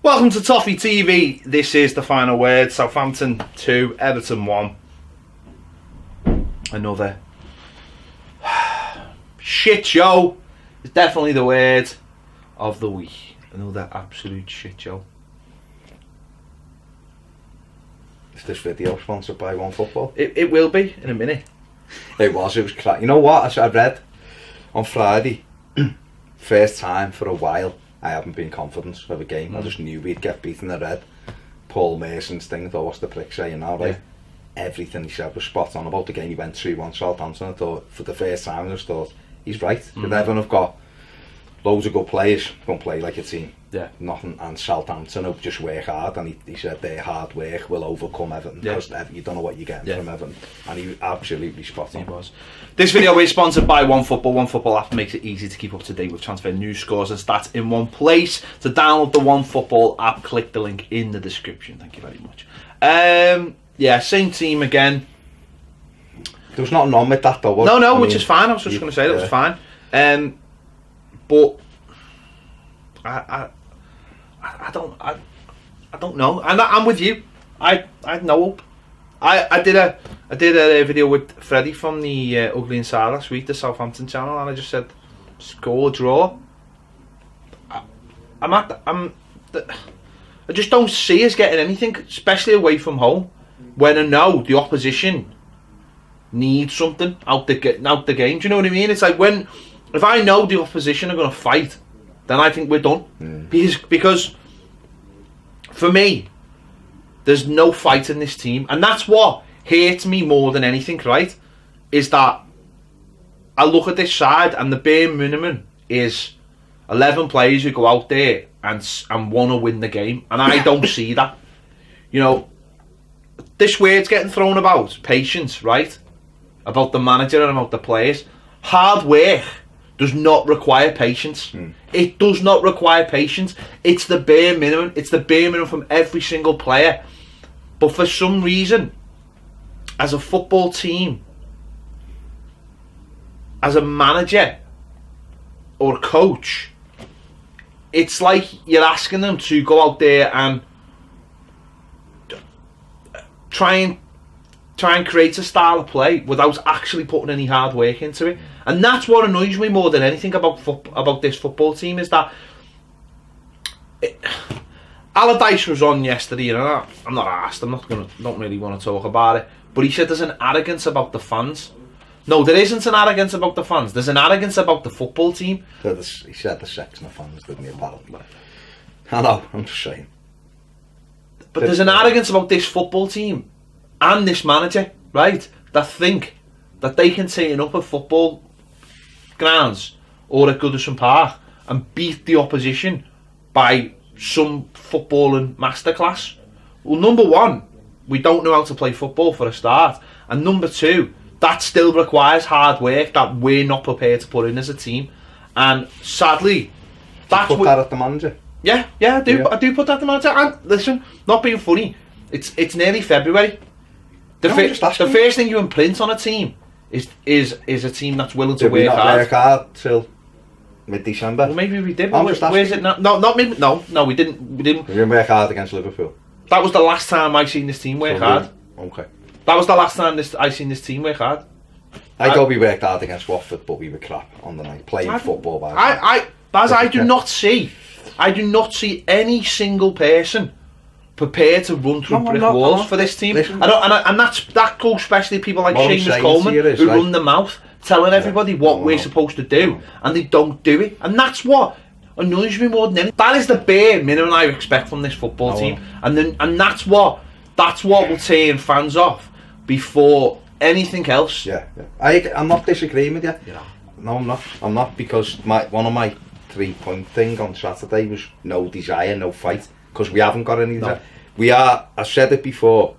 Welcome to Toffee TV. This is the final word. Southampton 2, Everton 1. Another shit show is definitely the word of the week. Another absolute shit show. Is this video sponsored by OneFootball? It will be in a minute. It was crap. You know what? I read on Friday, first time for a while, I haven't been confident of a game. I just knew we'd get beaten. I read Paul Merson's thing. I thought, what's the prick saying now? Right? Yeah. Everything he said was spot on about the game. He went 3-1 Southampton. I thought, for the first time, I just thought, he's right. Because Everton have got loads of good players, going to play like a team. Yeah. Nothing. And Southampton will just work hard. And he said their hard work will overcome Everton. Because you don't know what you're getting from Everton. And he was absolutely spot on. He was. This video is sponsored by OneFootball. OneFootball app makes it easy to keep up to date with transfer news, scores and stats in one place. To download the OneFootball app, click the link in the description. Thank you very much. Yeah, same team again. There was nothing wrong with that though, was No, which is fine. I was just going to say that was fine. But I don't know. And I'm with you. I had no hope. I did a video with Freddie from the Ugly Inside last week, the Southampton channel, and I just said score, draw. I just don't see us getting anything, especially away from home, when I know the opposition needs something out the game. Do you know what I mean? It's like if I know the opposition are going to fight, then I think we're done. Because for me, there's no fight in this team, and that's what hates me more than anything, right? Is that I look at this side and the bare minimum is 11 players who go out there and want to win the game, and I don't see that. You know, this word's getting thrown about, patience, right? About the manager and about the players. Hard work does not require patience. It does not require patience. It's the bare minimum. It's the bare minimum from every single player. But for some reason, as a football team, as a manager or a coach, it's like you're asking them to go out there and try and create a style of play without actually putting any hard work into it. And that's what annoys me more than anything about this football team, is that Allardyce was on yesterday, and I'm not asked, don't really want to talk about it, but he said there's an arrogance about the fans. No, there isn't an arrogance about the fans. There's an arrogance about the football team. He said the section of fans, didn't he, apparently? I know, I'm just saying. But there's an arrogance about this football team and this manager, right, that think that they can turn up at football grounds or at Goodison Park and beat the opposition by some footballing masterclass. Well, number one, we don't know how to play football for a start, and number two, that still requires hard work that we're not prepared to put in as a team. And sadly, that's put that at the manager. Yeah, I do. Yeah. I do put that at the manager. And listen, not being funny, it's nearly February. The first thing you imprint on a team is a team that's willing to work hard. Work hard till mid-December. Well, maybe we did. Where's it now? No, not mid. No, we didn't. We didn't work hard against Liverpool. That was the last time I seen this team work hard. Okay. That was the last time I seen this team work hard. I thought we worked hard against Watford, but we were crap on the night playing football. I do not see any single person prepared to run through brick walls for this team. Listen, and that goes especially people like Seamus Coleman who run the mouth telling everybody what we're supposed to do, and they don't do it. And that's what annoys me more than anything. That is the bare minimum I expect from this football team, and that's what will turn fans off before anything else. Yeah. I'm not disagreeing with you. Yeah. No, I'm not, because one of my 3-point thing on Saturday was no desire, no fight, because we haven't got any. No. I've said it before,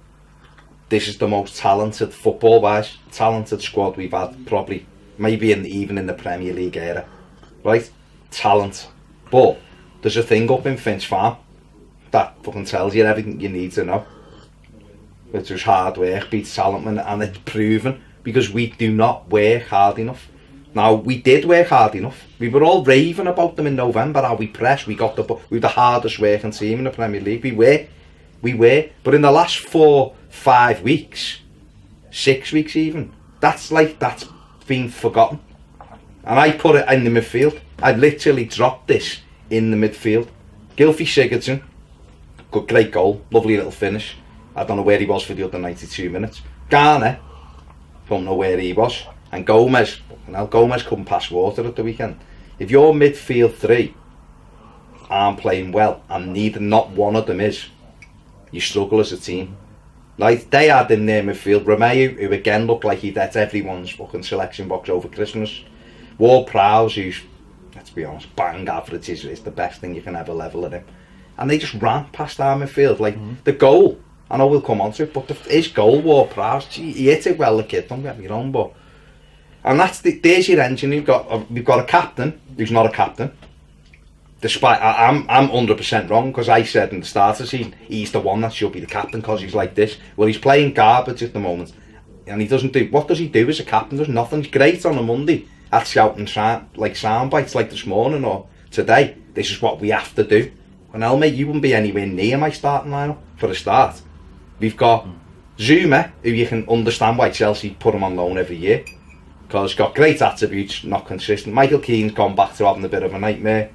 this is the most talented, football-wise, talented squad we've had, probably, maybe even in the Premier League era, right? Talent. But there's a thing up in Finch Farm that fucking tells you everything you need to know. It's just hard work beats talent, and it's proven, because we do not work hard enough. Now, we did work hard enough. We were all raving about them in November, how we pressed, we were the hardest working team in the Premier League. We were. But in the last 4-5 weeks, 6 weeks even, that's been forgotten. And I put it in the midfield. I literally dropped this in the midfield. Gylfi Sigurdsson, great goal, lovely little finish. I don't know where he was for the other 92 minutes. Garner, don't know where he was. And Gomez couldn't pass water at the weekend. If your midfield three aren't playing well, and not one of them is, you struggle as a team. Like, they had in their midfield Romeo, who again looked like he'd at everyone's fucking selection box over Christmas. Ward-Prowse, who's, let's be honest, bang average is the best thing you can ever level at him. And they just ran past our midfield. Like, the goal, I know we'll come on to it, but his goal, Ward-Prowse, he hit it well, the kid, don't get me wrong, but... And there's your engine. We've got a captain who's not a captain. Despite, I'm 100% wrong, because I said in the start of the season, he's the one that should be the captain because he's like this. Well, he's playing garbage at the moment. And he doesn't do, what does he do as a captain? Does nothing. He's great on a Monday at shouting sound bites like this morning or today. This is what we have to do. And mate, you wouldn't be anywhere near my starting lineup for a start. We've got Zuma, who you can understand why Chelsea put him on loan every year. Because he's got great attributes, not consistent. Michael Keane's gone back to having a bit of a nightmare.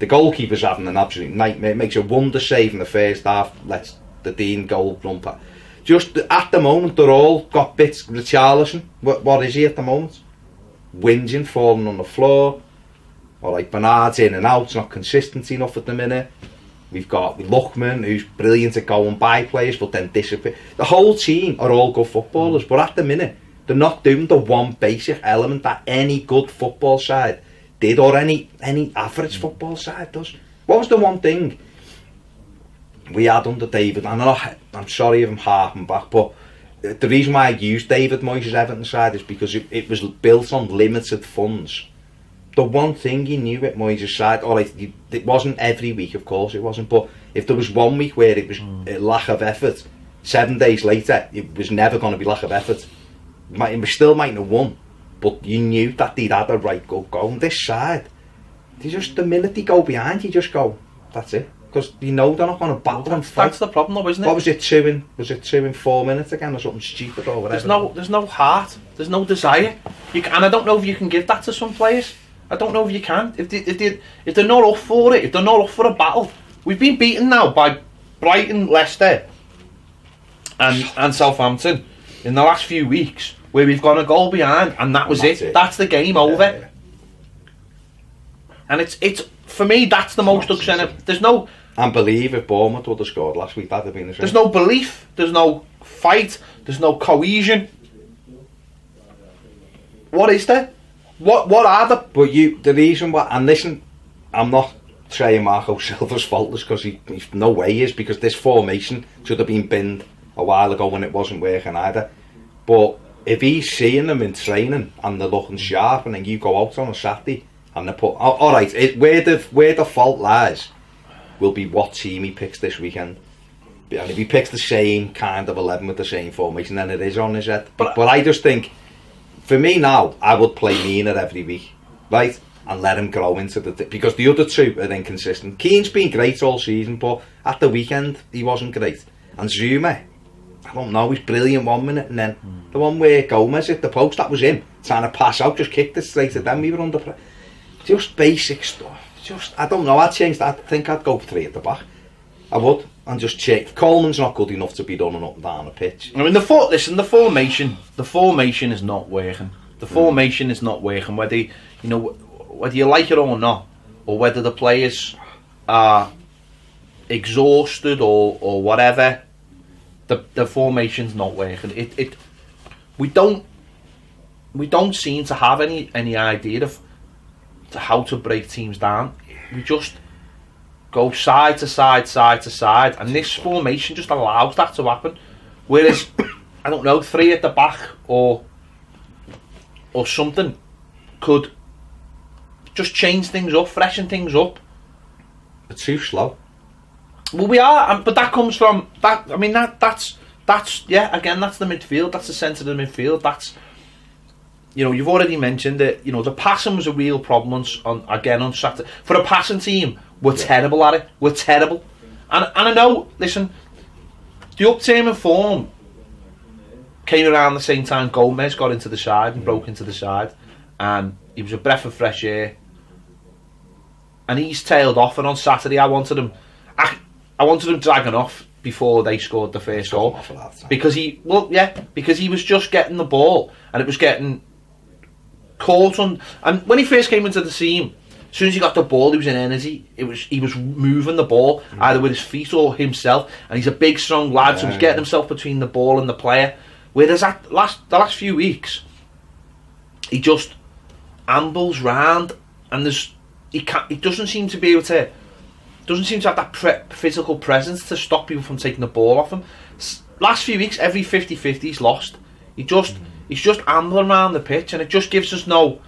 The goalkeeper's having an absolute nightmare. Makes a wonder save in the first half. Lets the Dean goal run past. Just at the moment, they're all got bits. Richarlison, what is he at the moment? Whinging, falling on the floor. Alright, Bernard's in and out. It's not consistent enough at the minute. We've got Lookman, who's brilliant at going by players, but then disappear. The whole team are all good footballers, but at the minute, they're not doing the one basic element that any good football side did, or any average football side does. What was the one thing we had under David? I'm sorry if I'm harping back, but the reason why I used David Moyes' Everton side is because it was built on limited funds. The one thing you knew at Moyes' side, alright, it wasn't every week, of course it wasn't, but if there was 1 week where it was a lack of effort, 7 days later it was never going to be lack of effort. We still mightn't have won, but you knew that they'd had a right good go. And this side, the minute they go behind, you just go, that's it. Because you know they're not going to battle and fight. That's the problem though, isn't it? What was it, 2 in 4 minutes again, or something stupid or whatever? There's no heart, there's no desire. And I don't know if you can give that to some players. I don't know if you can. If they're not up for it, if they're not up for a battle. We've been beaten now by Brighton, Leicester and Southampton in the last few weeks, where we've gone a goal behind, and that was it. That's the game over. Yeah. And it's for me, that's the most upsetting. There's no... And believe if Bournemouth would have scored last week, that'd have been the same. There's no belief, there's no fight, there's no cohesion. What is there? What are the... But the reason why... And listen, I'm not saying Marco Silva's fault, because he's no way he is, because this formation should have been binned a while ago when it wasn't working either. But if he's seeing them in training and they're looking sharp, and then you go out on a Saturday and they put... Alright, where the fault lies will be what team he picks this weekend. And if he picks the same kind of 11 with the same formation, then it is on his head. But I just think, for me now, I would play Mina every week, right? And let him grow into because the other two are inconsistent. Keane's been great all season, but at the weekend he wasn't great. And Zuma, I don't know, he's brilliant 1 minute, and then the one where Gomez hit the post, that was him trying to pass out, just kicked it straight at them. We were under pressure. Just basic stuff. I don't know, I'd change that. I think I'd go 3 at the back. I would, and just check. Coleman's not good enough to be running up and down the pitch. I mean, the formation is not working. The formation is not working. Whether you like it or not, or whether the players are exhausted or whatever, the formation's not working. We don't seem to have any idea of how to break teams down. We just go side to side, and this formation just allows that to happen. Whereas, I don't know, 3 at the back or something could just change things up, freshen things up. It's too slow. Well, we are, but that comes from that. I mean, that's yeah. Again, that's the midfield. That's the centre of the midfield. you know, you've already mentioned that, you know, the passing was a real problem on Saturday. For a passing team, we're terrible at it. We're terrible. And I know, listen, the upturn in form came around the same time Gomez got into the side and broke into the side, and he was a breath of fresh air, and he's tailed off. And on Saturday I wanted him dragging off before they scored the first goal, because he was just getting the ball and it was getting caught on. And when he first came into the team, as soon as he got the ball, he was in energy. He was moving the ball either with his feet or himself, and he's a big, strong lad, so he's getting himself between the ball and the player. Whereas the last few weeks, he just ambles round, and he doesn't seem to be able to. Doesn't seem to have that physical presence to stop people from taking the ball off him. Last few weeks, every 50-50 he's lost. He's just ambling around the pitch, and it just gives us no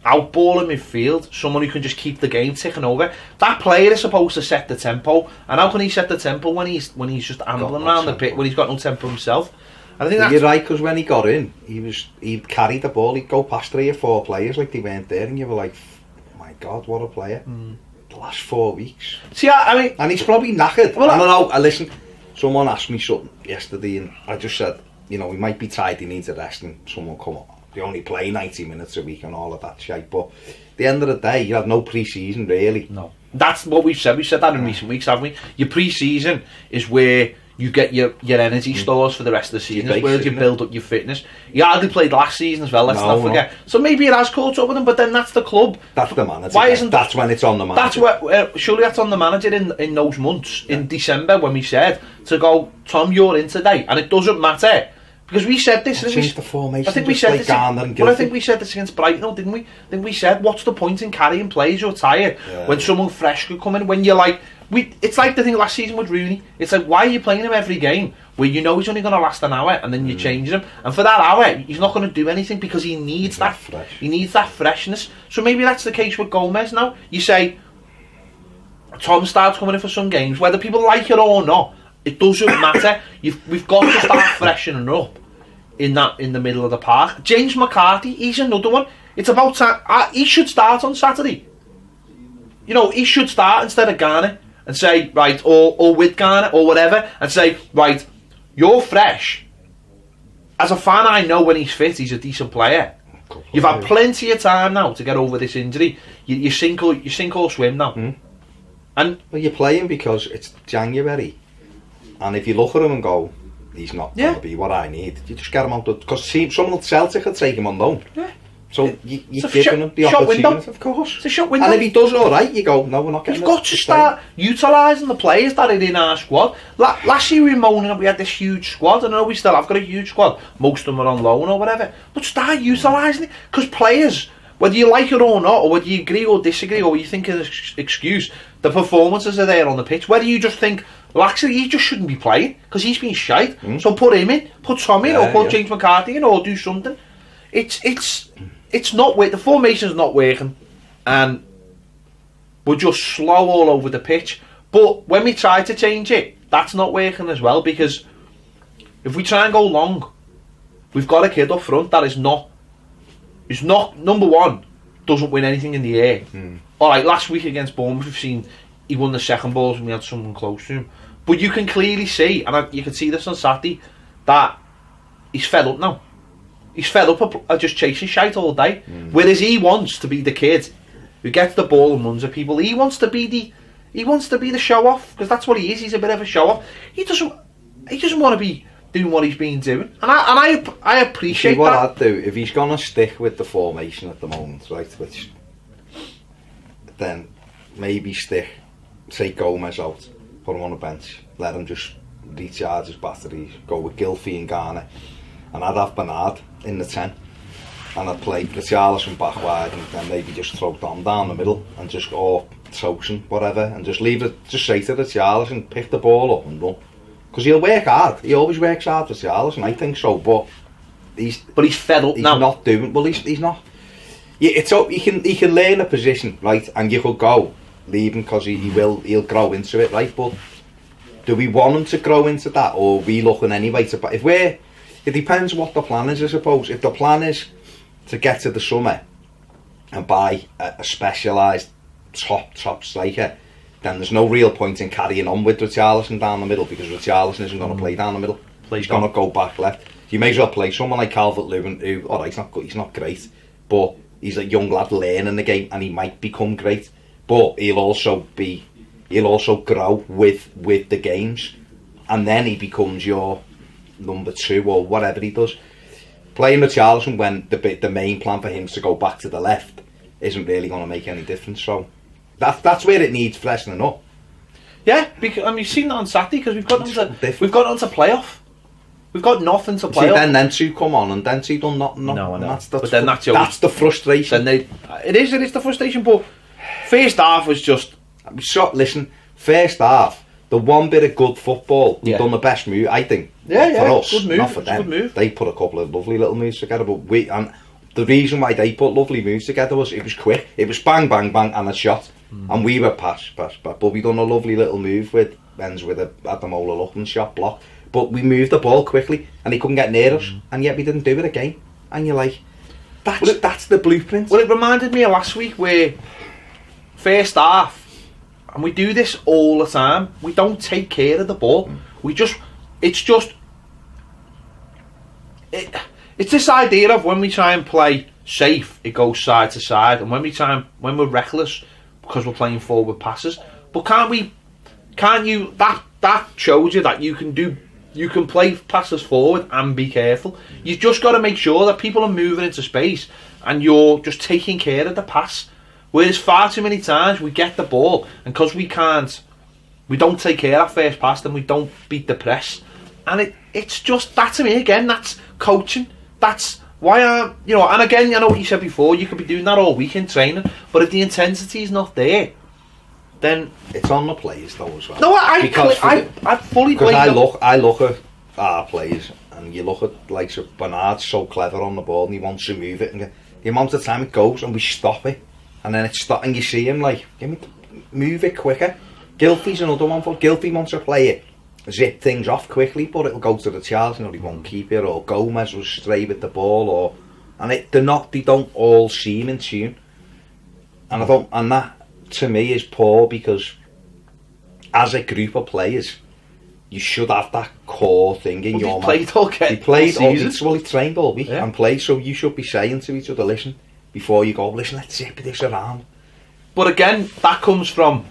outball in midfield, someone who can just keep the game ticking over. That player is supposed to set the tempo, and how can he set the tempo when he's just ambling around the pitch, when he's got no tempo himself? And I think you're right, because when he got in, he'd carry the ball, he'd go past 3 or 4 players like they weren't there, and you were like, oh my God, what a player. The last 4 weeks. See, I mean, and he's probably knackered. Well, I don't know. Listen, someone asked me something yesterday, and I just said, you know, he might be tired, he needs a rest, and someone come on. They only play 90 minutes a week and all of that shit. But at the end of the day, you have no pre-season really. No, that's what we've said. We've said that in recent weeks, haven't we? Your pre-season is where you get your energy stores for the rest of the season. It's where you build up your fitness. He hardly played last season as well. Let's not forget. So maybe it has caught up with him, but then that's the club. That's the manager. That's when it's on the manager. That's what. Surely that's on the manager in those months in December when we said to go, Tom, you're in today, and it doesn't matter. Because we said this, changed the formation. I think we said this. But I think we said this against Brighton, didn't we? I think we said, what's the point in carrying players you're tired when someone fresh could come in? When you're like, it's like the thing last season with Rooney. It's like, why are you playing him every game where you know he's only going to last an hour, and then you change him, and for that hour he's not going to do anything because he needs that fresh. He needs that freshness. So maybe that's the case with Gomez now. You say Tom starts coming in for some games, whether people like it or not. It doesn't matter. We've got to start freshening up in the middle of the park. James McCarthy, he's another one. It's about time. He should start on Saturday. You know, he should start instead of Garner and say, right, or with Garner or whatever, and say, right, you're fresh. As a fan, I know when he's fit, he's a decent player. You've had plenty of time now to get over this injury. You sink or swim now. And well, you're playing because it's January. And if you look at him and go, he's not going to be what I need, you just get him out. Because someone at Celtic would take him on loan. Yeah. So you're giving him the opportunity, of course. It's a shot window. And if he does all right, you go, no, we're not getting. You've got to start utilising the players that are in our squad. Last year we were moaning that we had this huge squad, and I know we still have got a huge squad. Most of them are on loan or whatever. But start utilising it, because players, whether you like it or not, or whether you agree or disagree, or you think it's an excuse, the performances are there on the pitch. Whether you just think, well, actually, he just shouldn't be playing because he's been shite. So put him in, put Tom in, or put James McCarthy in, or do something. It's not working. The formation's not working, and we're just slow all over the pitch. But when we try to change it, that's not working as well, because if we try and go long, we've got a kid up front that is not number one. Doesn't win anything in the air. All right, last week against Bournemouth, we've seen he won the second balls when we had someone close to him. But you can clearly see, and you can see this on Saturday, that he's fed up now. He's fed up of just chasing shite all day. Whereas he wants to be the kid who gets the ball and runs at people. He wants to be the show off, because that's what he is. He's a bit of a show off. He doesn't want to be doing what he's been doing, and I appreciate see what that. I'd do if he's gonna stick with the formation at the moment, right? Which then maybe take Gomez out, put him on the bench, let him just recharge his batteries, go with Gylfi and Garner, and I'd have Bernard in the 10, and I'd play Richarlison back wide, and then maybe just throw Dom down the middle and just go Tosin, whatever, and just leave it. Just say to Richarlison, pick the ball up and run, because he'll work hard. He always works hard, Richarlison, I think so. But he's fed up now. He's not doing well. He's not. Yeah, it's up. He can learn a position, right, and you could go leave him because he'll grow into it, right. But do we want him to grow into that, or are we looking anyway to? It depends what the plan is, I suppose. If the plan is to get to the summer and buy a specialised top striker, then there's no real point in carrying on with Richarlison down the middle, because Richarlison isn't going to play down the middle. He's going to go back left. You may as well play someone like Calvert-Lewin, who, alright, he's not good, he's not great, but he's a young lad learning the game, and he might become great. But he'll also grow with the games, and then he becomes your number 2 or whatever he does. Playing Richarlison when the main plan for him is to go back to the left isn't really going to make any difference. So that's where it needs freshening up. Yeah, because you've seen that on Saturday, because we've got onto playoff. We've got nothing to play. See, then two come on, and then two done nothing. No, I know. That's the frustration. It is the frustration. But first half was just. Listen, first half, the one bit of good football, we've done the best move, I think. Yeah, for us, good move. Not for them. Good move. They put a couple of lovely little moves together, but the reason why they put lovely moves together was it was quick. It was bang, bang, bang, and a shot, and we were pass. But we done a lovely little move with a Ademola Luckman shot block. But we moved the ball quickly, and he couldn't get near us, and yet we didn't do it again. And you're like, that's the blueprint. Well, it reminded me of last week where first half. And we do this all the time. We don't take care of the ball. It's this idea of when we try and play safe, it goes side to side, and when we're reckless because we're playing forward passes. But can't you? That shows you that you can play passes forward and be careful. You just got to make sure that people are moving into space and you're just taking care of the pass. Whereas far too many times we get the ball, and because we don't take care of first pass, then we don't beat the press. And it's just that, to me, again, that's coaching. That's why and again, I know what you said before, you could be doing that all week in training, but if the intensity is not there, then it's on the players though as well. No, I fully blame them. I look at our players, and you look at like Bernard's so clever on the ball, and he wants to move it, and the amount of time it goes, and we stop it. And then it's and you see him like, move it quicker. Gylfi's another one for Gylfi wants to play it, zip things off quickly, but it'll go to the Charles, he won't keep it, or Gomez was stray with the ball, they don't all seem in tune. And that to me is poor, because as a group of players, you should have that core thing in your mind. He played all season. He trained all week and played, so you should be saying to each other, listen, before you go, listen, let's zip this around. But again, that comes from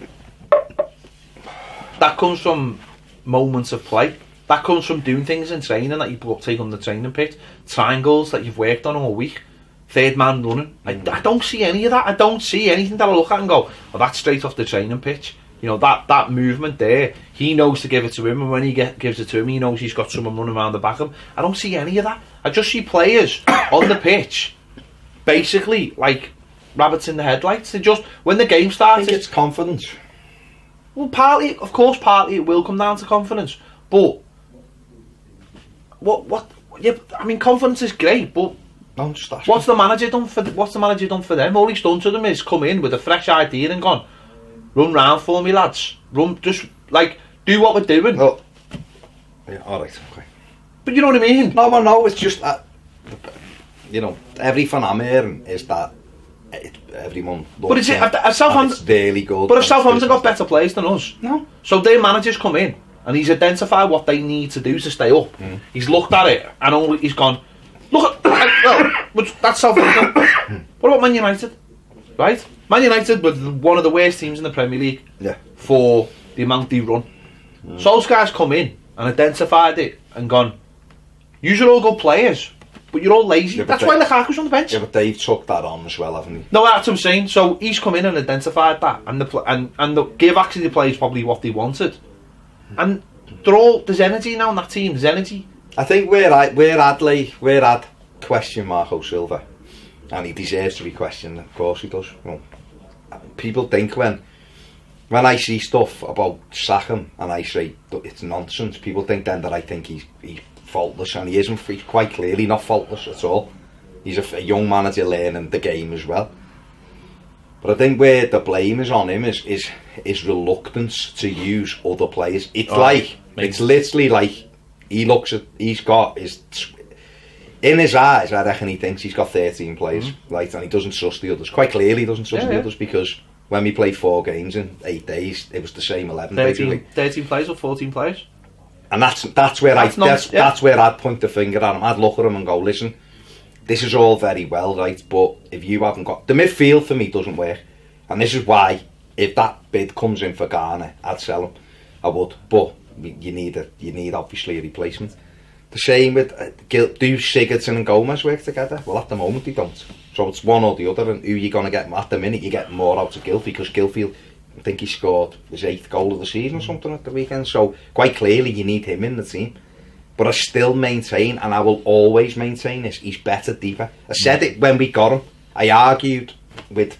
moments of play. That comes from doing things in training that you take on the training pitch, triangles that you've worked on all week, third man running. I don't see any of that. I don't see anything that I look at and go, oh, that's straight off the training pitch. That movement there, he knows to give it to him, and when he gives it to him, he knows he's got someone running around the back of him. I don't see any of that. I just see players on the pitch basically like rabbits in the headlights. They just, when the game starts, I think it's confidence. Well, partly it will come down to confidence, but confidence is great, but what's the manager done for them? All he's done to them is come in with a fresh idea and gone, run round for me, lads, just like do what we're doing. Well, yeah, alright, okay. But you know what I mean? No, it's just that, everything I'm hearing is that everyone. But is it? Southampton? It's really good. But if Southampton got better players than us, no. So their managers come in and he's identified what they need to do to stay up. He's looked at it and he's gone, look at that's Southampton. What about Man United? Right? Man United were one of the worst teams in the Premier League. Yeah. For the amount they run. So those guys come in and identified it and gone, you are all good players, but you're all lazy. That's why Lukaku's on the bench. Yeah, but they've took that on as well, haven't they? No, that's what I'm saying. So he's come in and identified that, and give actually the players probably what they wanted. And there's energy now in that team. There's energy. I think we're at question Marco Silva, and he deserves to be questioned. Of course he does. Well, people think when I see stuff about Sackham and I say it's nonsense, people think then that I think he's faultless, and he isn't. He's quite clearly not faultless at all. He's a young manager learning the game as well. But I think where the blame is on him is reluctance to use other players. It's literally like he looks at, he's got his in his eyes, I reckon he thinks he's got 13 players, right, and he doesn't trust the others. Quite clearly he doesn't trust the others, because when we played 4 games in 8 days, it was the same 11 basically. 13 players or 14 players? And that's where that's where I'd point the finger at him. I'd look at him and go, listen, this is all very well, right, but if you haven't got... The midfield for me doesn't work. And this is why, if that bid comes in for Garner, I'd sell him. I would. But you need obviously a replacement. The same with... do Sigurdsson and Gomez work together? Well, at the moment they don't. So it's one or the other, and who you're going to get... At the minute, you get more out of Gylfi, because Gylfi... I think he scored his 8th goal of the season or something at the weekend. So quite clearly you need him in the team. But I still maintain, and I will always maintain this, he's better deeper. I said it when we got him. I argued with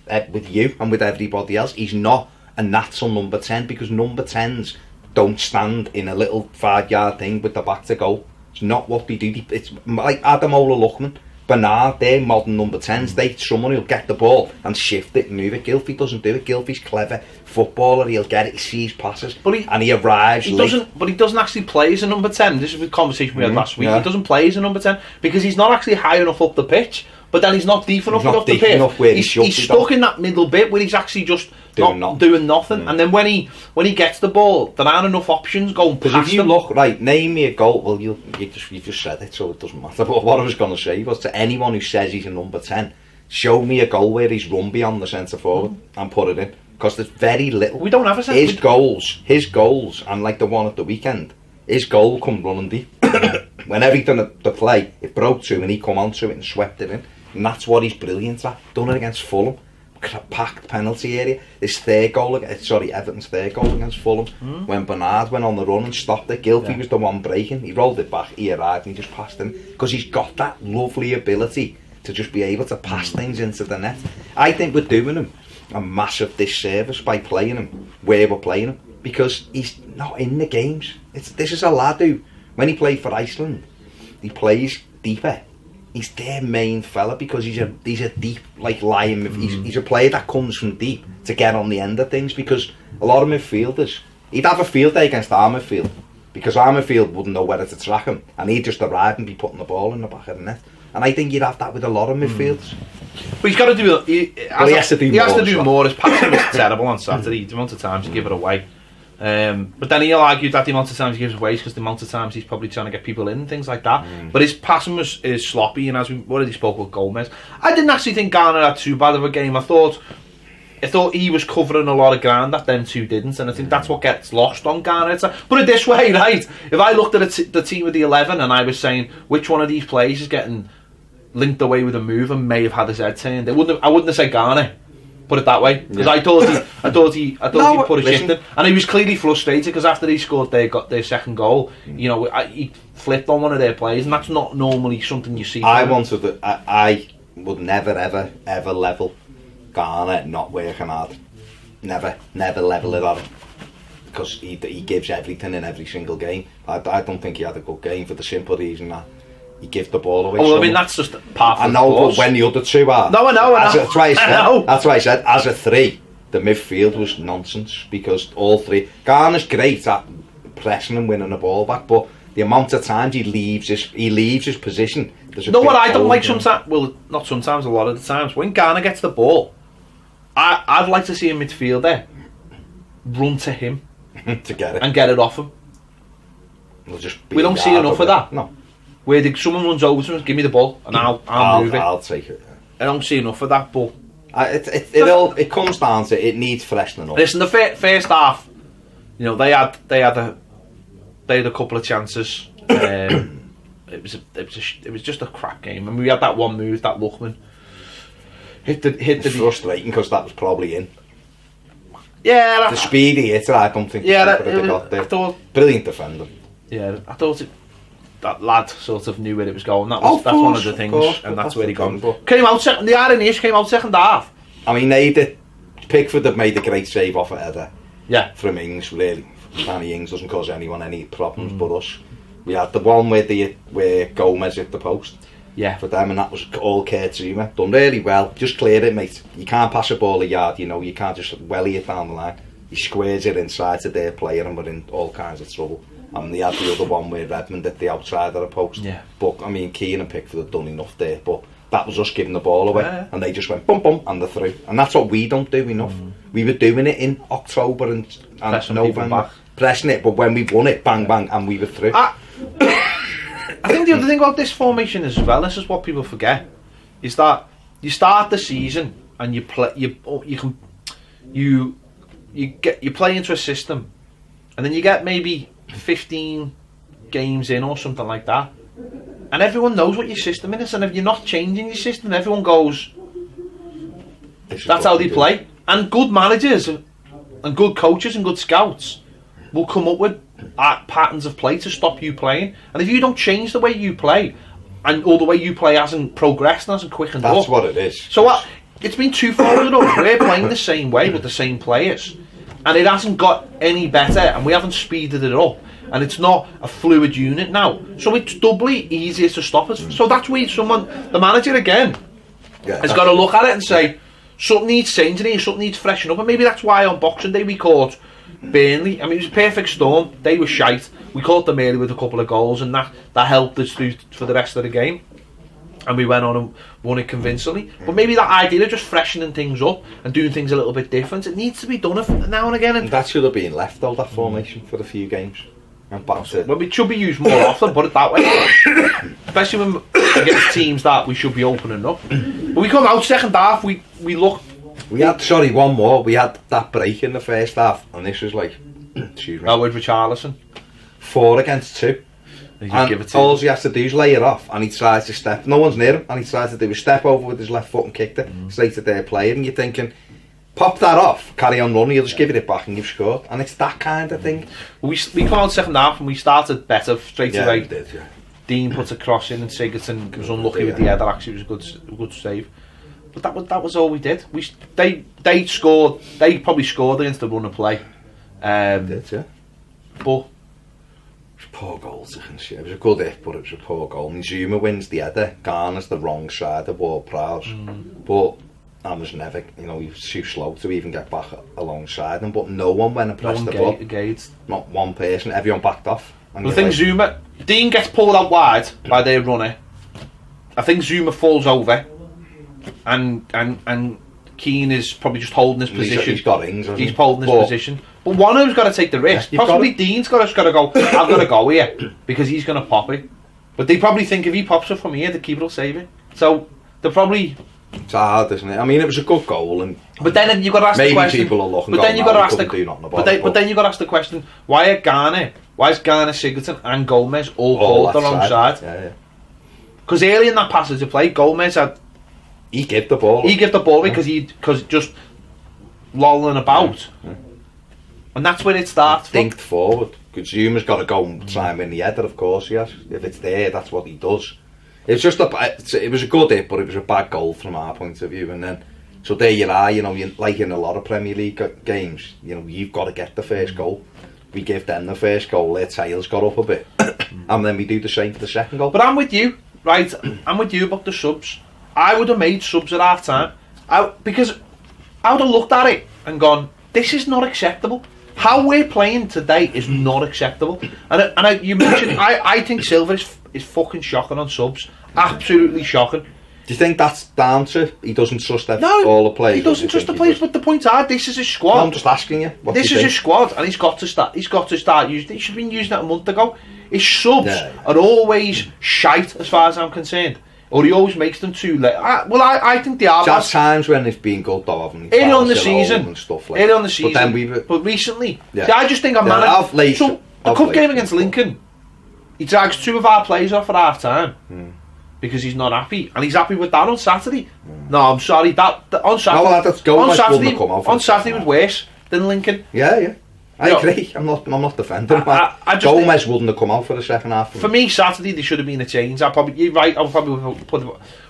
you and with everybody else. He's not a natural number 10, because number 10s don't stand in a little 5-yard thing with the back to goal. It's not what they do. It's like Adamola Lookman, Bernard, they're modern number 10s. Someone who'll get the ball and shift it and move it. Gylfi doesn't do it. Gylfi's clever footballer. He'll get it, he sees passes, and he arrives late. But he doesn't actually play as a number 10. This is the conversation we had last week. He doesn't play as a number 10 because he's not actually high enough up the pitch, but then he's not deep enough up the pitch. He's stuck in that middle bit where he's actually just doing nothing. And then when he gets the ball, there aren't enough options going past him. If you look, right, name me a goal. Well, you just said it, so it doesn't matter. But what I was going to say was, to anyone who says he's a number 10, show me a goal where he's run beyond the centre forward and put it in. Because there's very little. We don't have a centre. His goals, and like the one at the weekend, his goal come running deep. When everything at the play, it broke to him and he come onto it and swept it in. And that's what he's brilliant at. Done it against Fulham. Packed penalty area. His Everton's third goal against Fulham. When Bernard went on the run and stopped it, Gylfi was the one breaking. He rolled it back, he arrived and he just passed him. Because he's got that lovely ability to just be able to pass things into the net. I think we're doing him a massive disservice by playing him where we're playing him, because he's not in the games. This is a lad who, when he played for Iceland, he plays deeper. He's their main fella, because he's a deep, like, lion. He's a player that comes from deep to get on the end of things, because a lot of midfielders, he'd have a field day against our midfield, because our midfield wouldn't know whether to track him, and he'd just arrive and be putting the ball in the back of the net. And I think you'd have that with a lot of midfielders. But he's got to do... He has to do more. His passing was terrible on Saturday. The amount of times he give it away. But then he'll argue that the amount of times he gives away is because the amount of times he's probably trying to get people in and things like that. But his passing is sloppy, and as we already spoke with Gomez, I didn't actually think Garner had too bad of a game. I thought he was covering a lot of ground that them two didn't, and I think that's what gets lost on Garner. Put it this way, right? If I looked at the team with the 11 and I was saying which one of these players is getting linked away with a move and may have had his head turned, I wouldn't have said Garner. Put it that way, because I thought he put a shift in, and he was clearly frustrated because after he scored their second goal, he flipped on one of their players, and that's not normally something you see. I would never ever level Garner not working hard. Never level it at him, because he gives everything in every single game. I don't think he had a good game, for the simple reason that he gives the ball away. Well, I mean, that's just part of the course. But when the other two are... No, I know. That's why I said, as a 3, the midfield was nonsense, because all 3... Garner's great at pressing and winning the ball back, but the amount of times he leaves his position... What I don't like sometimes... Well, not sometimes, a lot of the times. When Garner gets the ball, I'd like to see a midfielder run to him to get it and get it off him. We don't see enough of that. No. Where someone runs over to him, give me the ball, and I'll move it. I'll take it. Yeah. I don't see enough of that, but it comes down to it needs freshening up. Listen, the first half, they had a couple of chances. It was just a crap game, and we had that one move that Lookman hit the. It's frustrating because that was probably in. Yeah, the speed he hit it, I don't think. Yeah, got there. Brilliant defender. Yeah, I thought that lad sort of knew where it was going. That's one of the things, and that's where he gone. Came out second. The irony is, came out second half. I mean, Pickford had made a great save off a header. Yeah, from Ings, really. Danny Ings doesn't cause anyone any problems but us. We had the one where Gomez hit the post. Yeah, for them, and that was all Kurt Zuma. Done really well. Just cleared it, mate. You can't pass a ball a yard. You can't just welly it down the line. He squares it inside to their player, and we're in all kinds of trouble. and they had the other one where Redmond at the outside of the post. Yeah. But I mean, Keane and Pickford had done enough there, but that was us giving the ball away, and they just went bum bum and they're through. And that's what we don't do enough. We were doing it in October and November, pressing it, but when we won it, bang bang, and we were through. I think the other thing about this formation as well, this is what people forget, is that you start the season and you play, you play into a system, and then you get maybe 15 games in or something like that, and everyone knows what your system is, and if you're not changing your system, everyone goes, that's how they play. And good managers and good coaches and good scouts will come up with patterns of play to stop you playing. And if you don't change the way you play, or the way you play hasn't progressed and hasn't quickened up, that's what it is. So it's been too far enough. We're playing the same way with the same players, and it hasn't got any better, and we haven't speeded it up, and it's not a fluid unit now. So it's doubly easier to stop us. So that's where the manager again, has got to look at it and say, something needs changing here, something needs freshening up. And maybe that's why on Boxing Day we caught Burnley. I mean, it was a perfect storm. They were shite. We caught them early with a couple of goals, and that helped us through for the rest of the game. And we went on and won it convincingly. But maybe that idea of just freshening things up and doing things a little bit different, it needs to be done now and again. And that should have been left, though, that formation, for a few games. And back to... Well, it should be used more often, put it that way. Especially when against teams that we should be opening up. But we come out second half, we look... We had, sorry, one more. We had that break in the first half, and this was like, excuse me. Oh, with Richarlison. 4 against 2. And all he has to do is lay it off, and he tries to step. No one's near him, and he tries to do a step over with his left foot and kicked it straight at their player. And you're thinking, pop that off, carry on running, you'll just give it back and you've scored. And it's that kind of thing. We come out second half and we started better straight away. We did, yeah. Dean put a cross in and Sigurdsson was unlucky with the header. Actually, it was a good save. But that was all we did. They scored. They probably scored against the run of play. Did, yeah. But poor goals and shit. It was a good hit, but it was a poor goal. And Zuma wins the header. Garner's the wrong side of Ward-Prowse. But I was never, he was too slow to even get back alongside him. But no one went and pressed the ball. Not one person. Everyone backed off. And I think Zuma, Dean gets pulled out wide by their runner. I think Zuma falls over, and Keane is probably just holding his position. He's got rings. He's holding his position. But one of them's got to take the risk. Yeah, possibly Dean's got to go, I've got to go here, because he's going to pop it. But they probably think if he pops it from here, the keeper will save it. So they're probably... It's hard, isn't it? I mean, it was a good goal, but then you've got to ask the question. Maybe people are looking. But then you've got to ask but then you've got to ask the question: why is Garner, Sigurdsson, and Gomez all called the wrong side? Yeah. Because early in that passage of play, Gomez had... He gave the ball. Because just lolling about. Yeah. And that's where it starts. Thinked forward. Because Zuma's got to go and try him in the header, of course, yes. If it's there, that's what he does. It's just it was a good hit, but it was a bad goal from our point of view. And then, so there you are, like in a lot of Premier League games, you've got to get the first goal. We give them the first goal, their tails got up a bit. And then we do the same for the second goal. But I'm with you, right? I'm with you about the subs. I would have made subs at half time. Because I would have looked at it and gone, this is not acceptable. How we're playing today is not acceptable. And you mentioned, I think Silva is fucking shocking on subs. Absolutely shocking. Do you think that's down to he doesn't trust all the players? He doesn't trust the players, but the point are, this is his squad. No, I'm just asking you. This is his squad, and he's got to start using it. He should have been using it a month ago. His subs are always shite, as far as I'm concerned. Or he always makes them too late. I think they are. There's times when it's been good, though, haven't they? Early on the season. And stuff like But recently. Yeah. See, I just think I'm managing. So, the cup game against Lincoln, he drags 2 of our players off at half time. Because he's not happy. And he's happy with that on Saturday. No, I'm sorry. On Saturday, on Saturday was worse than Lincoln. Yeah. I agree. I'm not defending him. Gomez wouldn't have come out for the second half. For me, Saturday there should have been a change. You're right. I probably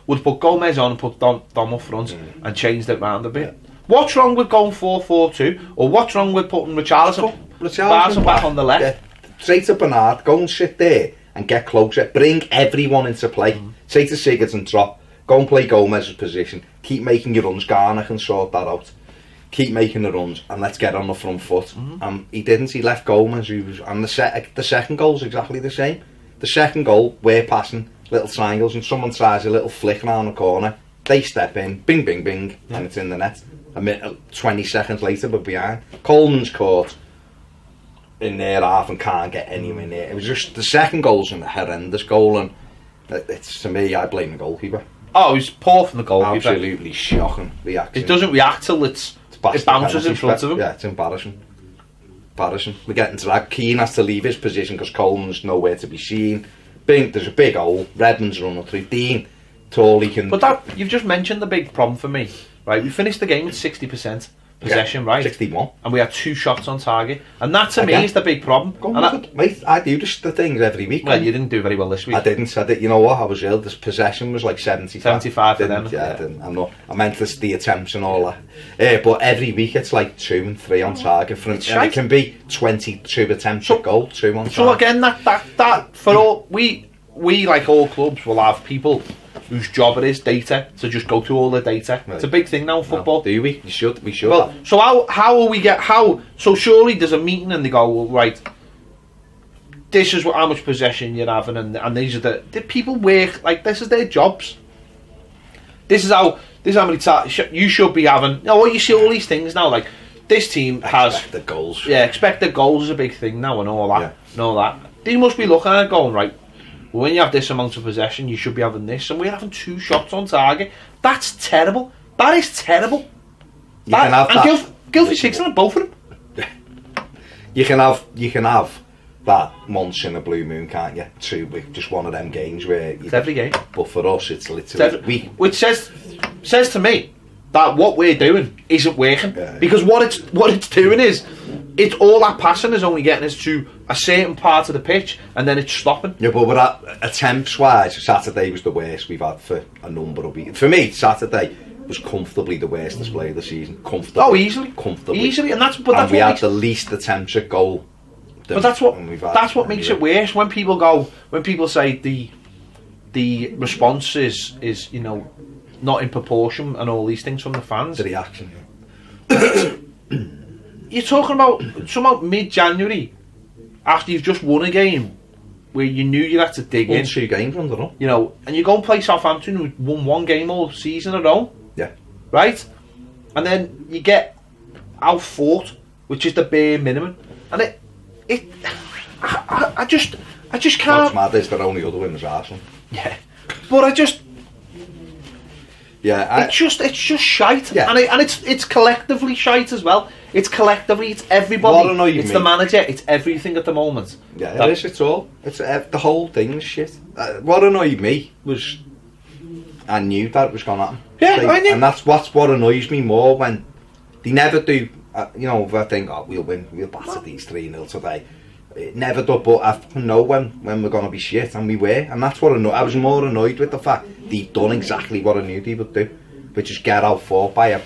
would put Gomez on and put Dom up front and changed it round a bit. Yeah. What's wrong with going 4-4-2, or what's wrong with putting Richarlison back on the left? Yeah. Say to Bernard, go and sit there and get closer. Bring everyone into play. Say to Sigurdsson, drop. Go and play Gomez's position. Keep making your runs. Garner can sort that out. keep making the runs, and let's get on the front foot. He didn't. He left Gomez. And the second goal's exactly the same. The second goal, we're passing little triangles, and someone tries a little flick around the corner. They step in, bing, bing, bing, and it's in the net. 20 seconds later, we're behind. Coleman's caught in their half and can't get anywhere near. It was just the second goal's a horrendous goal, and it's, to me, I blame the goalkeeper. Oh, he's poor from the goalkeeper. Absolutely shocking reaction. It doesn't react till it bounces in front of him. Yeah, it's embarrassing. We're getting to that. Keane has to leave his position because Coleman's nowhere to be seen. There's a big hole. Redmond's running through. Dean, tall, he can... But you've just mentioned the big problem for me. Right, we finished the game with 60% possession, right? 61. And we had 2 shots on target. And that, to me, is the big problem. Mate, I do the things every week. Well, you didn't do very well this week. I didn't. You know what? I was ill. This possession was like 75 for them. Yeah, I didn't. I meant the attempts and all that. But every week it's like 2 and 3 on target. And it can be 22 attempts at goal, 2 on target. So again, that for all... We, like all clubs, will have people whose job it is data to just go through all the data. Right. It's a big thing now in football. Do we? We should. Well, so how will we get so surely there's a meeting and they go, well, right, this is how much possession you're having, and these are the people work like this is their jobs. This is how many you should be having. You see all these things now, like this team has expected goals. Yeah, expected goals is a big thing now, and all that. Yeah. And all that. They must be looking at it going, right, when you have this amount of possession, you should be having this, and we're having 2 shots on target. That's terrible. That is terrible. You can have that. Gylfi 6 on both of them. You can have that once in a blue moon, can't you? Just one of them games where it's every game. But for us, it's literally which says to me that what we're doing isn't working, because what it's doing is it's all that passing is only getting us to a certain part of the pitch and then it's stopping. Yeah, but with that, attempts wise, Saturday was the worst we've had for a number of weeks. For me, Saturday was comfortably the worst display of the season. Comfortably, and we had the least attempts at goal. But that's what makes it worse when people say the response is not in proportion and all these things from the fans. The reaction. You're talking about somehow mid-January, after you've just won a game where you knew you had to dig in. 2 games under them. And you go and play Southampton, who won 1 game all season at home. Yeah. Right? And then you get outfought, which is the bare minimum. And I just can't... What's mad is their only other win was Arsenal. Yeah. But yeah, it's just shite, yeah. and it's collectively shite as well. It's everybody. It's the manager. It's everything at the moment. Yeah, it's all. It's the whole thing is shit. What annoyed me was I knew that it was going to happen. Yeah, I knew. And that's what annoys me more when they never do. I think we'll win. We'll batter these 3-0 today. It never do, but I know when we're going to be shit, and we were, and that's what I was more annoyed with the fact they've done exactly what I knew they would do, which is get out fought by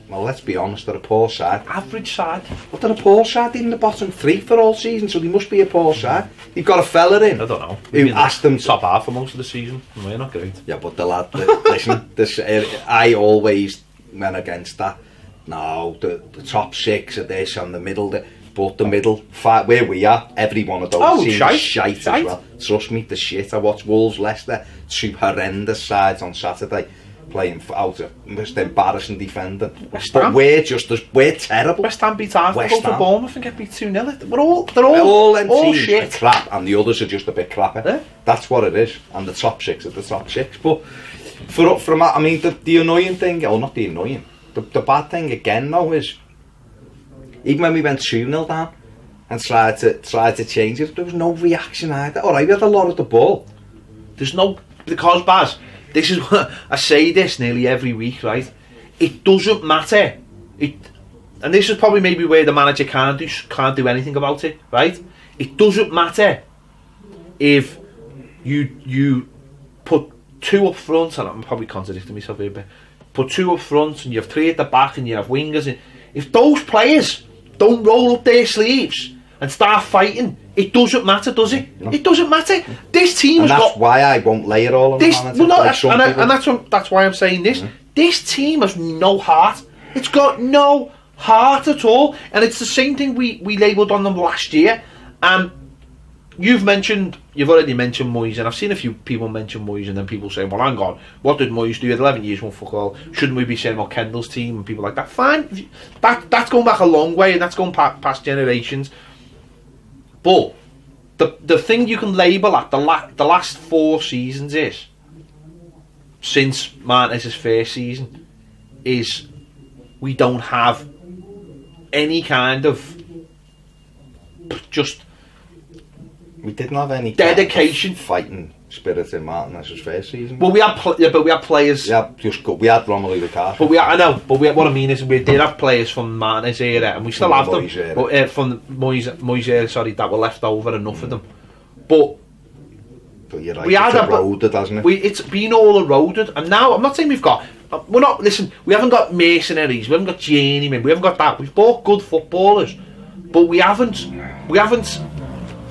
well, let's be honest, they're a poor side. Average side. But they're a poor side, in the bottom 3 for all season, so they must be a poor side. You've got a fella in. I don't know. Who asked them top half for most of the season. We're not great. Yeah, but the lad, listen, I always went against that. No, the top 6 are this and the middle. But the middle, where we are, every one of those teams shite as well. Trust me, the shit. I watched Wolves, Leicester, 2 horrendous sides on Saturday, playing out of most embarrassing defending. But we're terrible. West Ham beat Arsenal, go to Bournemouth and get beat 2-0. They're all shit. Are crap, and the others are just a bit crappier. Yeah. That's what it is. And the top 6 are the top 6. But from that, I mean, the annoying thing, or not the annoying, the bad thing again though is, even when we went 2-0 down and tried to change it, there was no reaction either. Alright, we had a lot of the ball. Because Baz, this is what I say this nearly every week, right? It doesn't matter. And this is probably maybe where the manager can't do anything about it, right? It doesn't matter if you put 2 up front, and I'm probably contradicting myself here, but put 2 up front and you have 3 at the back and you have wingers. And if those players don't roll up their sleeves and start fighting, it doesn't matter, does it? No. It doesn't matter. This team has got... that's why I won't lay it all on the manager. Well, no, that's why I'm saying this. Mm-hmm. This team has no heart It's got no heart at all, and it's the same thing we labelled on them last year. And you've already mentioned Moyes, and I've seen a few people mention Moyes, and then people saying, well, hang on, what did Moyes do? He had 11 years, won fuck all. Shouldn't we be saying about Kendall's team and people like that? Fine, that's going back a long way, and that's going past generations. But the thing you can label at the last 4 seasons is, since Martinez's first season, is we don't have any kind of just... We didn't have any dedication, kind of fighting spirit in Martinez's first season. Well, we had players. Yeah, we had Romelu Lukaku. But what I mean is, we did have players from Martinez era, and we still have them. But from Moyes era, sorry, that were left over, enough of them. But you're right, it's eroded, hasn't it? It's been all eroded, and now I'm not saying we're not. Listen, we haven't got mercenaries, we haven't got journeymen, we haven't got that. We've bought good footballers, but we haven't.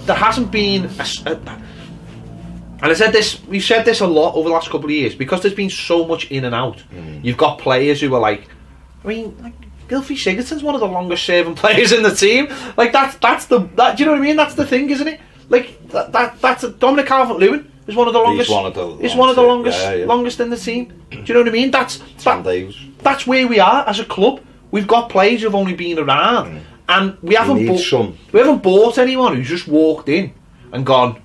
There hasn't been and I said this, we've said this a lot over the last couple of years, because there's been so much in and out. You've got players who are like, I mean, like Gylfi Sigurdsson's one of the longest serving players in the team. Like that's do you know what I mean? That's the thing, isn't it? Like that's Dominic Calvert-Lewin is one of the longest. He's one of the longest in the team. Do you know what I mean? That's where we are as a club. We've got players who've only been around. And we haven't bought anyone who's just walked in and gone,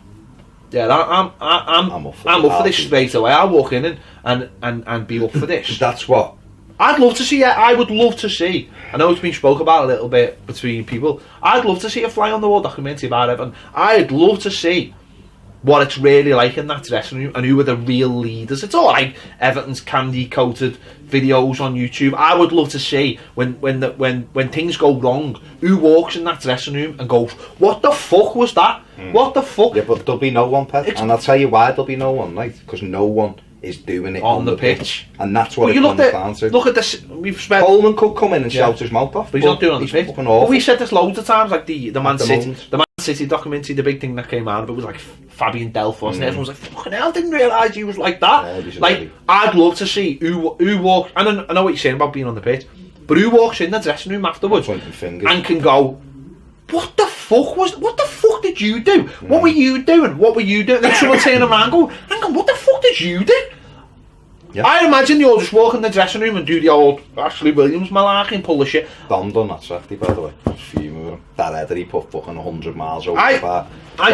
yeah, I'm up for this straight away. I'll walk in and be up for this. That's what I'd love to see. I would love to see. I know it's been spoke about a little bit between people. I'd love to see a fly on the wall documentary about Everton. I'd love to see what it's really like in that dressing room and who are the real leaders. It's all like Everton's candy coated videos on YouTube. I would love to see when things go wrong, who walks in that dressing room and goes, what the fuck was that? What the fuck? Yeah, but there'll be no one, Pet. And I'll tell you why there'll be no one, right? Because no one is doing it on the pitch. And that's what it comes down to. Look at this. Coleman could come in and shout his mouth off, but he's not doing it on the pitch. But we said this loads of times, like the Man City documentary, the big thing that came out of it was like Fabian Delph, wasn't it? Everyone was like, fucking hell, I didn't realise he was like that. Yeah, I'd love to see who walks, and I know what you're saying about being on the pitch, but who walks in the dressing room afterwards and can go, what the fuck did you do? What were you doing? And then someone turn around and go, hang on, what the fuck did you do? Yeah. I imagine you'll just walk in the dressing room and do the old Ashley Williams malarkey and pull the shit. Dom done that Saturday, by the way. Fuming with him. That header he put fucking 100 miles over the bar. I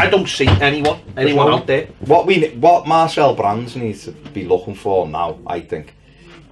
don't see anyone out there. What Marcel Brands needs to be looking for now, I think,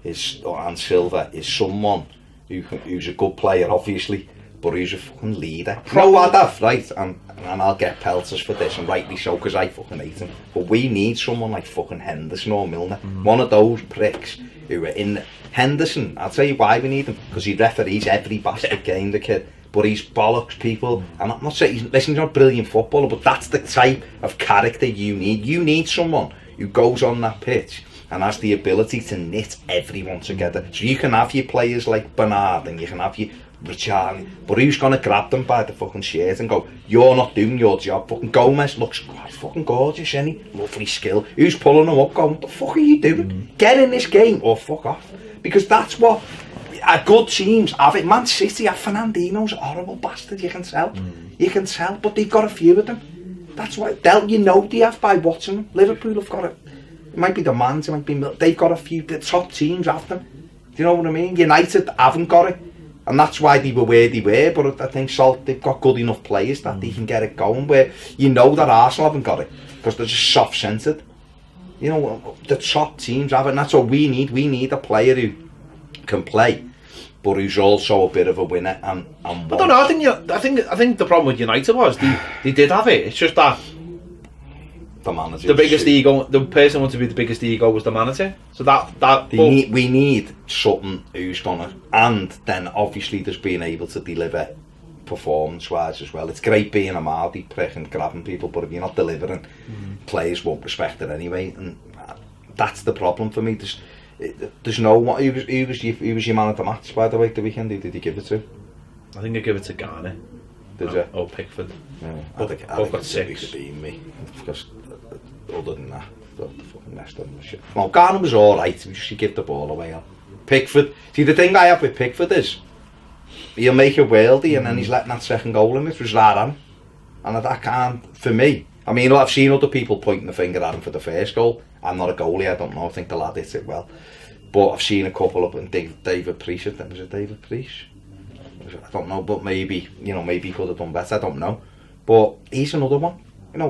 and Silva, is someone who's a good player, obviously, but who's a fucking leader. No, I'd have, right, and I'll get pelters for this, and rightly so, because I fucking hate him. But we need someone like fucking Henderson or Milner. One of those pricks who are in... Henderson, I'll tell you why we need him, because he referees every bastard game, the kid. But he's bollocks people, and I'm not saying he's not a brilliant footballer, but that's the type of character you need. You need someone who goes on that pitch and has the ability to knit everyone together. So you can have your players like Bernard, and you can have your Richarlison, but who's going to grab them by the fucking shirt and go, you're not doing your job? Fucking Gomez looks fucking gorgeous, isn't he? Lovely skill. Who's pulling him up going, what the fuck are you doing? Get in this game or fuck off. Because that's what good teams have it. Man City have Fernandinho's a horrible bastard, you can tell. You can tell, but they've got a few of them. That's why, they have by watching them. Liverpool have got it. It might be the Mans, it might be... They've got a few, the top teams have them. Do you know what I mean? United haven't got it. And that's why they were where they were, but I think they've got good enough players that they can get it going, where you know that Arsenal haven't got it, because they're just soft-centred. You know, the top teams have it, and that's what we need. We need a player who can play, but who's also a bit of a winner. And I don't know, I think the problem with United was they did have it. It's just that the manager, the biggest ego, the person who wanted to be the biggest ego was the manager. So we need something who's gonna, and then obviously there's being able to deliver performance-wise as well. It's great being a Mardy prick and grabbing people, but if you're not delivering, players won't respect it anyway, and that's the problem for me. There's no one. Who was your man of the match, by the way, the weekend? Who did you give it to? I think I give it to Garner. Did you? Oh, Pickford. Yeah, I think got 6. Could be me, because other than that, Leicester fucking Leicester and shit. Well, Garner was alright, we should give the ball away. Pickford, see the thing I have with Pickford is, he'll make a worldie and then he's letting that second goal in, which was right on. And that can't, for me, I mean, I've seen other people pointing the finger at him for the first goal. I'm not a goalie, I don't know, I think the lad hit it well. But I've seen a couple of, and David Priest, was it David Priest? I don't know, but maybe, maybe he could have done better, I don't know. But he's another one.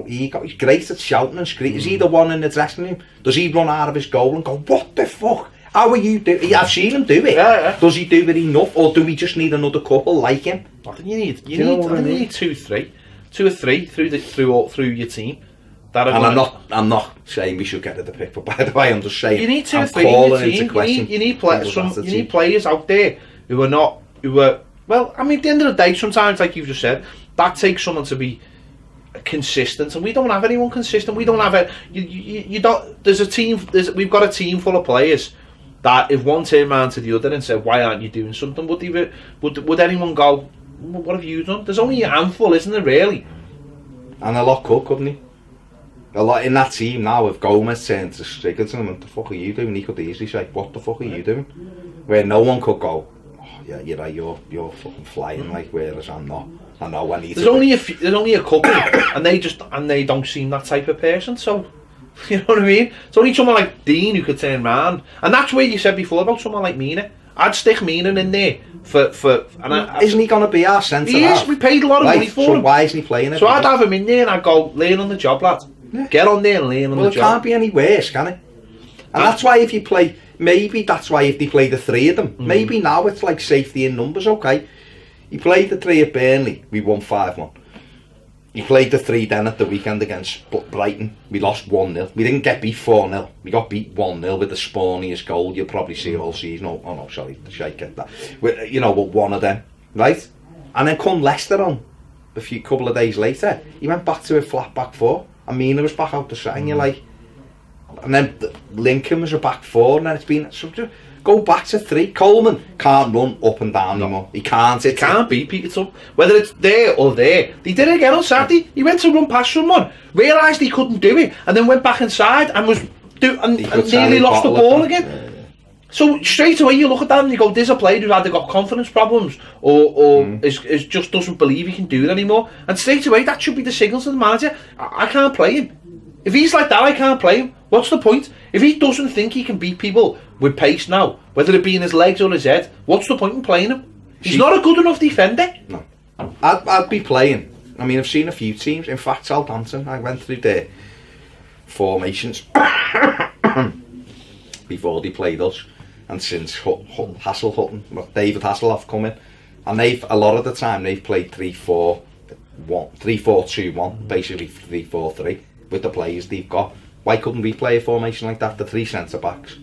He's great at shouting and screaming. Is he the one in the dressing room? Does he run out of his goal and go, what the fuck? How are you doing? I've seen him do it. Yeah. Does he do it enough, or do we just need another couple like him? I think you need 2 or 3 through your team. And I'm not saying we should get to the pick, but by the way, I'm just saying you need 2 or 3 in your team. You need players out there who are well. I mean, at the end of the day, sometimes, like you've just said, that takes someone to be consistent, and we don't have anyone consistent. We don't have a. You don't. There's a team. We've got a team full of players that if one turned round to the other and said, "Why aren't you doing something?" Would anyone go, "What have you done?" There's only a handful, isn't there, really? And a lot could, couldn't he? A lot in that team now. If Gomez turned to Sigurdsson, what the fuck are you doing? He could easily say, "What the fuck are you doing?" Where no one could go, "Oh yeah, you're right. You're fucking flying." Like, whereas I'm not. I know I need. There's only a couple, and they don't seem that type of person. So, you know what I mean? It's only someone like Dean who could turn round, and that's where you said before about someone like Mina. I'd stick Mina in there for. Isn't he going to be our centre? He is. We paid a lot of money for him. Why isn't he playing it? So I'd have him in there, and I'd go learn on the job, lad. Yeah. Get on there and learn on the job. Well, it can't be any worse, can it? And that's why if you play, maybe that's why if they play the 3 of them, maybe now it's like safety in numbers. Okay. He played the 3 at Burnley, we won 5-1. He played the 3 then at the weekend against Brighton, we lost 1-0. We didn't get beat 4-0, we got beat 1-0 with the spawniest goal you'll probably see all season. Oh no, sorry, the shite get that. With, with one of them, right? And then come Leicester on, a couple of days later, he went back to a flat back 4, and Mina was back out the side, and you're like, and then Lincoln was a back 4, and then it's been, go back to 3. Coleman can't run up and down anymore. He can't. It can't be picked up. Whether it's there or there. He did it again on Saturday. He went to run past someone, realised he couldn't do it, and then went back inside and and nearly lost the ball again. Yeah. So straight away you look at that and you go, there's a player who's either got confidence problems or is just doesn't believe he can do it anymore. And straight away that should be the signal to the manager. I can't play him. If he's like that, I can't play him. What's the point? If he doesn't think he can beat people with pace now, whether it be in his legs or his head, what's the point in playing him? He's not a good enough defender. No. I'd be playing. I mean, I've seen a few teams. In fact, Southampton, I went through their formations before they played us. And since David Hasselhoff come in. And a lot of the time, they've played 3-4-1, 3-4-2-1, basically 3-4-3. With the players they've got. Why couldn't we play a formation like that? The 3 centre backs,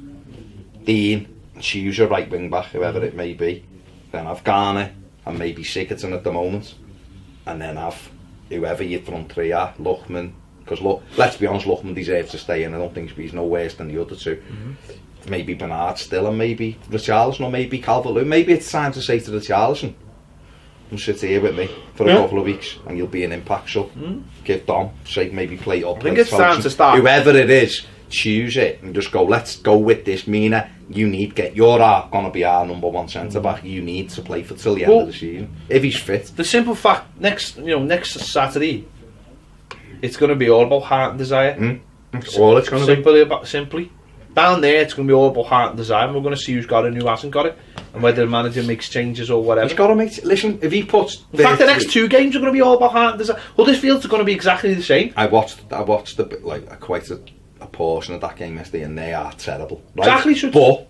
Dean, choose a right wing back, whoever it may be. Then have Garner and maybe Sigurdsson at the moment, and then have whoever your front 3 are, Luckman. Because let's be honest, Luckman deserves to stay in. I don't think he's no worse than the other 2. Maybe Bernard still, and maybe Richarlison, or maybe Calvert-Lewin. Maybe it's time to say to Richarlison, come sit here with me for a couple of weeks and you'll be an impact sub. Give Dom, say maybe play up. I think it's time to start. Whoever it is, choose it and just go, let's go with this. Mina, you're going to be our number 1 centre back. You need to play for till the end of the season if he's fit. The simple fact, next Saturday, it's going to be all about heart and desire. That's all it's going to be. Simply. Down there, it's going to be all about heart and desire, and we're going to see who's got it and who hasn't got it, and whether the manager makes changes or whatever. He's got to make. Listen, if he puts. In fact, the next 2 games are going to be all about heart and desire. Huddersfield's going to be exactly the same. I watched quite a portion of that game yesterday, and they are terrible. Right? Exactly.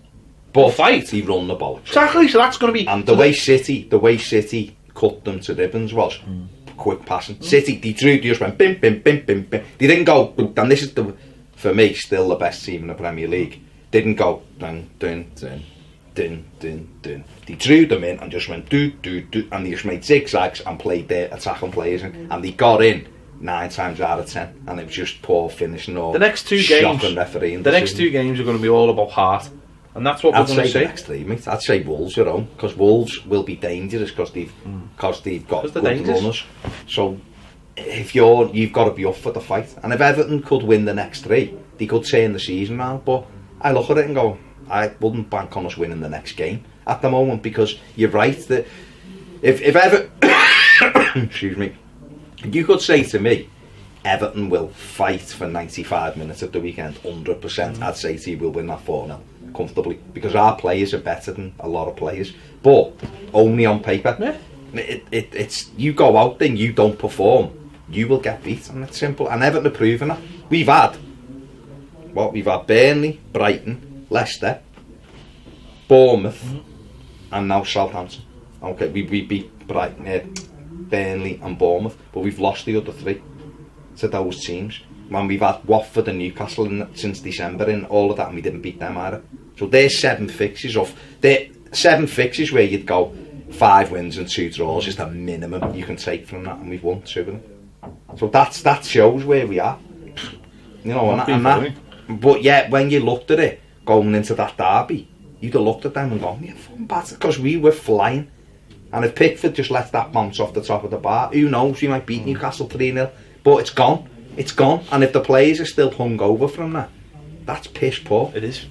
But fight. He run the ball. Exactly. So that's going to be. And the way City cut them to ribbons was quick passing. City, they just went bim, bim, bim, bim, bim. They didn't go. And this is for me, still the best team in the Premier League. Didn't go dun dun dun dun dun dun. They drew them in and just went do do do, and they just made zigzags and played their attacking players in, and they got in 9 times out of 10, and it was just poor finishing or the next 2 games. The next 2 games are going to be all about heart, and that's what we're going to see. Next 3, mate. I'd say Wolves, because Wolves will be dangerous because they've got good runners. So if you've got to be up for the fight, and if Everton could win the next 3, they could turn the season around, but I look at it and go, I wouldn't bank on us winning the next game at the moment, because you're right that if ever excuse me, you could say to me Everton will fight for 95 minutes at the weekend 100%, I'd say to you we'll win that 4-0 comfortably, because our players are better than a lot of players, but only on paper. It's you go out there and you don't perform, you will get beat, and it's simple. And Everton are proving that. We've had Burnley, Brighton, Leicester, Bournemouth, and now Southampton. Okay, we beat Brighton, Burnley and Bournemouth, but we've lost the other 3 to those teams. When we've had Watford and Newcastle since December and all of that, and we didn't beat them either. So there's 7 fixes where you'd go 5 wins and 2 draws is the minimum you can take from that, and we've won 2 of them. So that shows where we are, you know. And that, but yet when you looked at it going into that derby, you'd have looked at them and gone, yeah, fucking bad, because we were flying. And if Pickford just lets that bounce off the top of the bar, who knows, we might beat Newcastle 3-0, but it's gone. It's gone. And if the players are still hung over from that, that's piss poor. It is.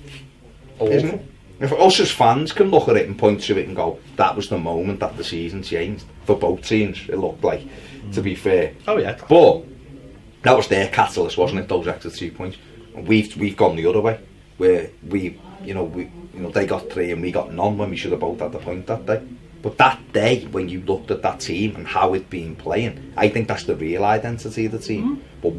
Isn't it? If us as fans can look at it and point to it and go, that was the moment that the season changed for both teams, it looked like, to be fair. Oh yeah. But that was their catalyst, wasn't it? Those extra 2 points. And we've gone the other way, where they got 3 and we got none when we should have both had the point that day. But that day, when you looked at that team and how it'd been playing, I think that's the real identity of the team. But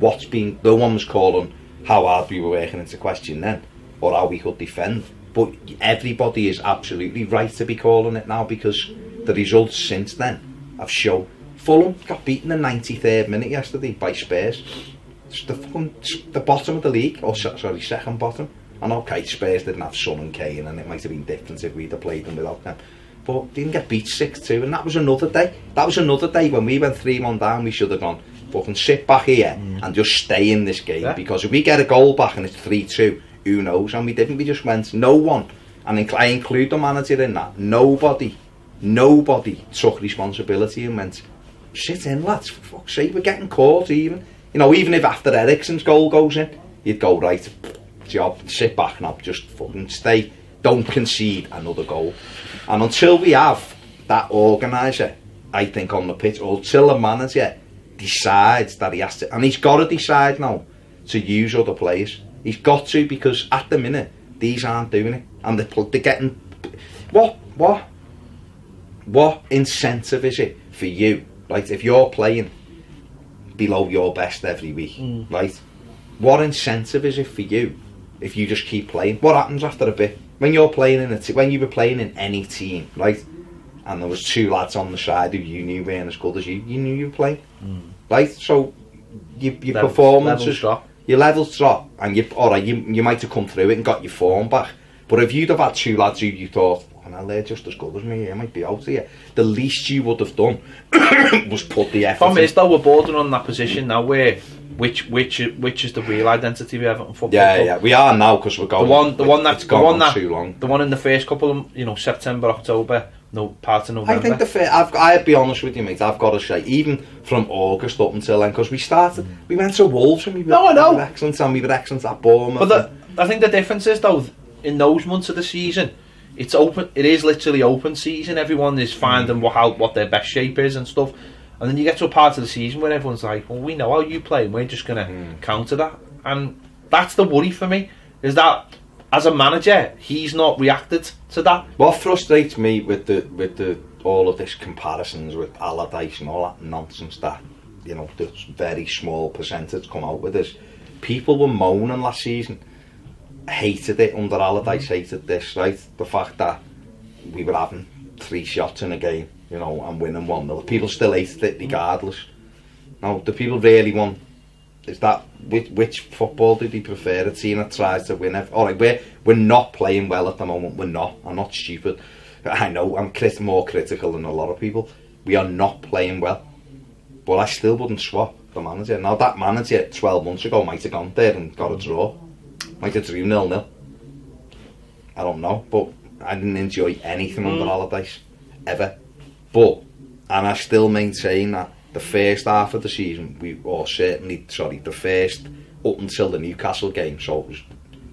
no one was calling how hard we were working into question then, or how we could defend. But everybody is absolutely right to be calling it now, because the results since then have shown. Fulham got beaten in the 93rd minute yesterday by Spurs. It's the bottom of the league, or sorry, second bottom. And okay, Spurs didn't have Son and Kane, and it might have been different if we'd have played them without them. But didn't get beat 6-2, and that was another day. That was another day when we went 3-1 down. We should have gone, fucking sit back here and just stay in this game, because if we get a goal back and it's 3-2, who knows? And we didn't. We just went, no one, and I include the manager in that, nobody took responsibility and went, sit in, lads, for fuck's sake, we're getting caught. Even if after Eriksen's goal goes in, you'd go, right, job, sit back now, just fucking stay, don't concede another goal. And until we have that organiser, I think, on the pitch, or until the manager decides that he has to, and he's got to decide now to use other players. He's got to, because at the minute these aren't doing it, and they're getting what incentive is it for you, right? If you're playing below your best every week, right? What incentive is it for you if you just keep playing? What happens after a bit? When you're playing when you were playing in any team, right, and there was 2 lads on the side who you knew weren't as good as you knew you were playing, right? So your performances, your levels drop, and you might have come through it and got your form back. But if you'd have had 2 lads who you thought, well, they're just as good as me, I might be out here, the least you would have done was put the effort in. Problem is, though, we're bordering on that position now where which is the real identity of Everton football club. Yeah, we are now, because we're going. The one that's gone on too long. The one in the first couple of, September, October, part of November. I think I'd be honest with you, mate. I've got to say, even from August up until then, because we went to Wolves and we were excellent, and we were excellent at Bournemouth. But I think the difference is, though, in those months of the season, it's open. It is literally open season. Everyone is finding what their best shape is and stuff. And then you get to a part of the season where everyone's like, well, we know how you play, and we're just going to counter that. And that's the worry for me, is that as a manager, he's not reacted to that. What frustrates me with the all of this comparisons with Allardyce and all that nonsense that, the very small percentage come out with is, people were moaning last season, hated it under Allardyce, hated this, right? The fact that we were having 3 shots in a game, and winning 1-0. People still hated it regardless. Now, do people really want? Is that which football do they prefer? A team that tries to win? Alright, we're not playing well at the moment. We're not. I'm not stupid. I know I'm more critical than a lot of people. We are not playing well, but I still wouldn't swap the manager. Now, that manager 12 months ago might have gone there and got a draw. Might have drew 0-0. I don't know, but I didn't enjoy anything under Allardyce ever. And I still maintain that the first half of the season, the first up until the Newcastle game, so it was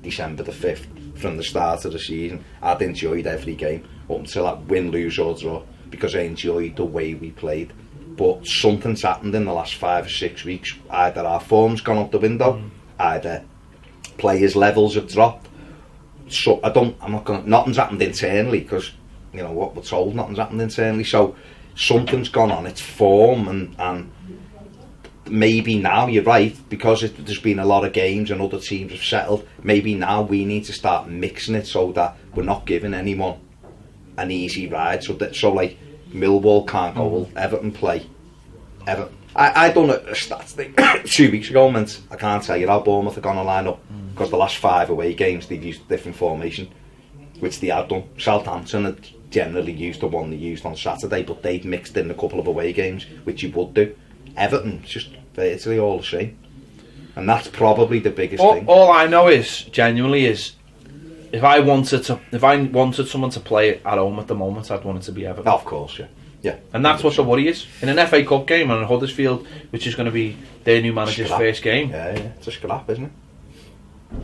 December the 5th, from the start of the season, I'd enjoyed every game, up until that win, lose or draw, because I enjoyed the way we played. But something's happened in the last 5 or 6 weeks. Either our form's gone out the window, either players' levels have dropped. So nothing's happened internally, because, you know, what we're told, nothing's happened internally. So something's gone on, it's form, and maybe now, you're right, because there's been a lot of games and other teams have settled, maybe now we need to start mixing it so that we're not giving anyone an easy ride. So like, Millwall can't go, will Everton play? I done a stats thing 2 weeks ago, meant I can't tell you how Bournemouth are going to line up, because the last 5 away games they've used a different formation, which they have done. Southampton had generally used the one they used on Saturday, but they'd mixed in a couple of away games, which you would do. Everton, just virtually all the same, and that's probably the biggest thing. All I know is, genuinely, is if I wanted someone to play at home at the moment, I'd want it to be Everton. Of course, yeah. And that's 100%. What the worry is. In an FA Cup game and in Huddersfield, which is going to be their new manager's first game. Yeah, it's a scrap, isn't it?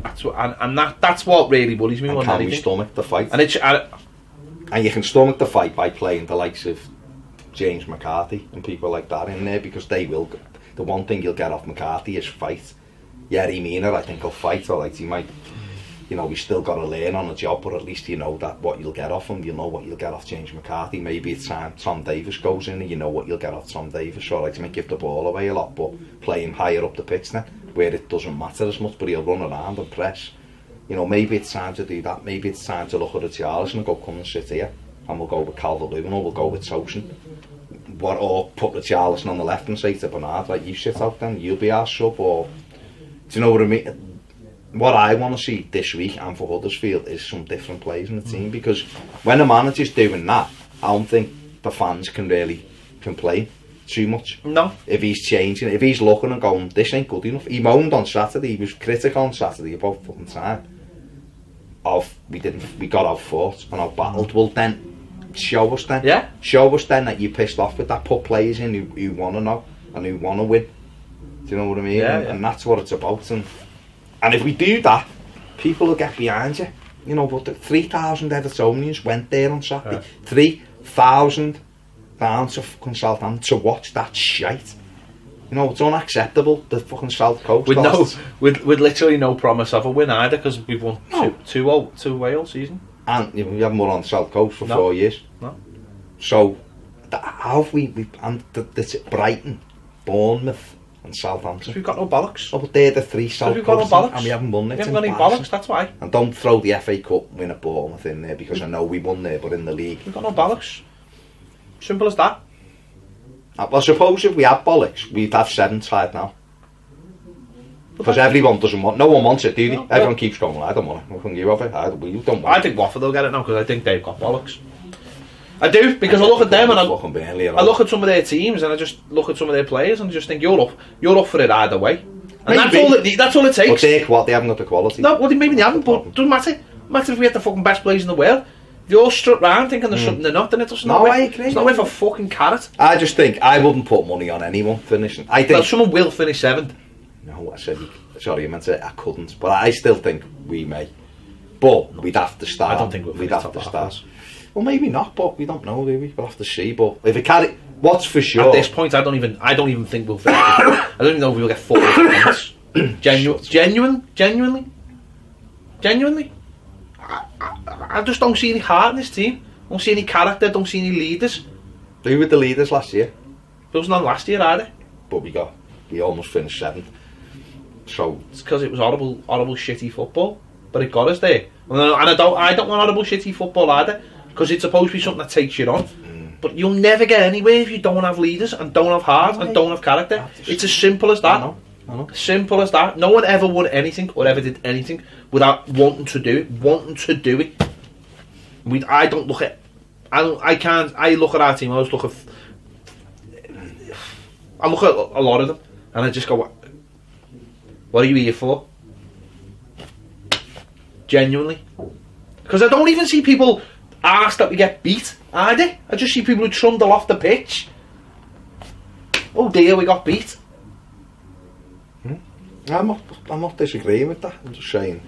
That's what really worries me more than anything. Can we stomach the fight? And you can stomach the fight by playing the likes of James McCarthy and people like that in there, because they will. The one thing you'll get off McCarthy is fight. Yerry Mina, I think, will fight. All right, he might. You know, he's still got to learn on the job, but at least you know that what you'll get off him. You know what you'll get off James McCarthy. Maybe it's time Tom Davis goes in, and you know what you'll get off Tom Davis. All right, he might give the ball away a lot, but play him higher up the pitch then, where it doesn't matter as much, but he'll run around and press. You know, maybe it's time to do that. Maybe it's time to look at the Charles and go, come and sit here, and we'll go with Calvert-Lewin, or we'll go with Tosin. Or put the Charleston on the left and say to Bernard, like, you sit out then, you'll be our sub. Or, do you know what I mean? What I want to see this week and for Huddersfield is some different players in the team, because when a manager's doing that, I don't think the fans can really complain too much. No. If he's changing, if he's looking and going, this ain't good enough. He moaned on Saturday, he was critical on Saturday about fucking time of we got out fought and out battled. Well then, show us then. Yeah. Show us then that you're pissed off with that. Put players in who want to know and who want to win. Do you know what I mean? Yeah, and that's what it's about. And if we do that, people will get behind you. You know, but the 3,000 Evertonians went there on Saturday. 3,000 down to fucking Southampton to watch that shite. You know, it's unacceptable. The fucking South Coast. With literally no promise of a win either, because we've won two away all season. And you know, we haven't won on the South Coast for 4 years. No. So, how have we and it's Brighton, Bournemouth and Southampton. We've got no bollocks. Oh, but they're the 3 South We've got no bollocks. And we haven't won it. We haven't got any bollocks, that's why. And don't throw the FA Cup win at Bournemouth in there, because I know we won there, but in the league. We've got no bollocks. Simple as that. Well, suppose if we had bollocks, we'd have 7 side now. Because everyone doesn't want, no one wants it, do they? No, everyone keeps going, I don't want it. Nothing you have it. You don't want it. I think Watford will get it now, because I think they've got bollocks. I do, because I look at them and I look at some of their teams and I just look at some of their players and I just think you're up for it either way. And that's all it takes. But they haven't got the quality. No, well, maybe they haven't, but it doesn't matter. It matters if we had the fucking best players in the world. If you're strut round thinking there's something they're not, then it doesn't matter. I agree. It's not worth a fucking carrot. I just think I wouldn't put money on anyone finishing. I think. Well, someone will finish 7th. No, I said. Sorry, I meant to say I couldn't, but I still think we may. But we'd have to start. I don't think we'd have to start. Well, maybe not, but we don't know, do we? We'll have to see. But if it carry, what's for sure? At this point, I don't even think we'll finish. I don't even know if we'll get 40 points. Genuinely. I just don't see any heart in this team. Don't see any character. Don't see any leaders. Who were the leaders last year? There was none last year either. But we almost finished 7th. So it's because it was horrible, shitty football. But it got us there. And I don't want horrible, shitty football either, because it's supposed to be something that takes you on. But you'll never get anywhere if you don't have leaders and don't have heart and don't have character. It's as simple as that. I know. Simple as that. No one ever won anything or ever did anything without wanting to do it. I look at our team. I look at a lot of them and I just go, what are you here for? Genuinely. Because I don't even see people ask that we get beat, are they? I just see people who trundle off the pitch. Oh dear, we got beat. I'm not disagreeing with that. I'm just saying.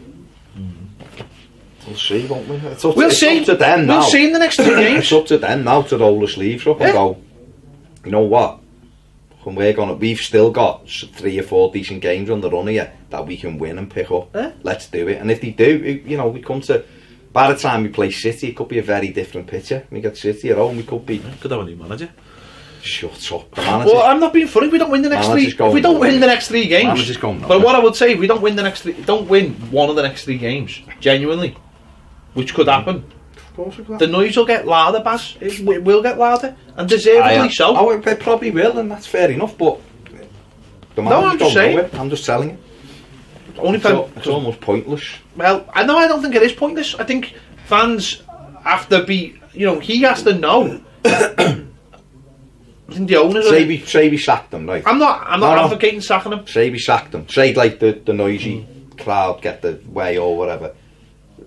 We'll see, won't we? It's up to them now. We'll see in the next 2 games. It's up to them now to roll the sleeves up and go, you know what? When we've still got 3 or 4 decent games on the run here that we can win and pick up. Let's do it. And if they do, you know, we come to. By the time we play City, it could be a very different picture. We get City at home, we could be. Could have a new manager. Shut up. Well, I'm not being funny. If we don't win the next 3, if we don't win the next 3 games. But what I would say, if we don't win the next 3, don't win one of the next 3 games, genuinely, which could happen. Of course it could. The noise will get louder, Baz. It will get louder, and deservedly so. Oh, it probably will, and that's fair enough. But the I'm just saying. I'm just telling you. It's almost pointless. Well, I don't think it is pointless. I think fans have to be. You know, he has to know. I think the owners. Say we sacked them, right? I'm not advocating sacking them. Say we sacked them. Say like the noisy crowd get the way or whatever.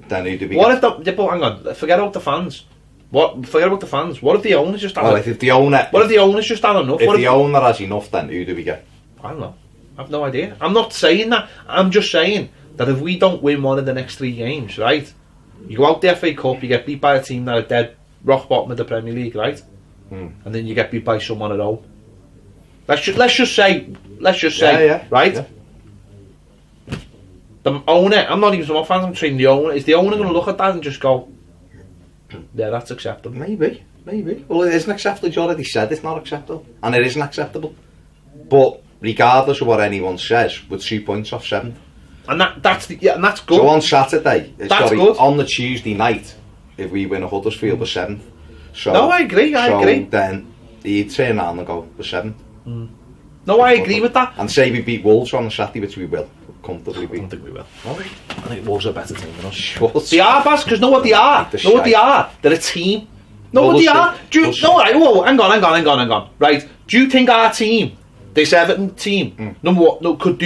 Then who do we? What if the? But hang on. Forget about the fans. Forget about the fans. What if the owners just? If the owner. What if the owners just had enough? If the owner has enough, then who do we get? I don't know. I've no idea. I'm not saying that. I'm just saying that if we don't win one of the next 3 games, right? You go out the FA Cup, you get beat by a team that are dead rock bottom of the Premier League, right? And then you get beat by someone at home. Let's just say, right? Yeah. The owner, I'm not even some fans, I'm saying the owner. Is the owner going to look at that and just go, yeah, that's acceptable? Maybe. Well, it isn't acceptable. You already said it's not acceptable, and it isn't acceptable. But regardless of what anyone says, with 2 points off 7th, and that's good. So on Saturday, good. On the Tuesday night, if we win at Huddersfield, we're 7th. So, no, I agree. Then you turn around and go, we're 7th. No, I agree with that. And say we beat Wolves on the Saturday, which we will comfortably beat. I don't think we will. Oh. I think Wolves are a better team than us. Sure. They are, Baz, because know what they are. Know what they are. They're a team. Know what they are. Whoa, hang on. Right? Do you think our team, this Everton team, number one, could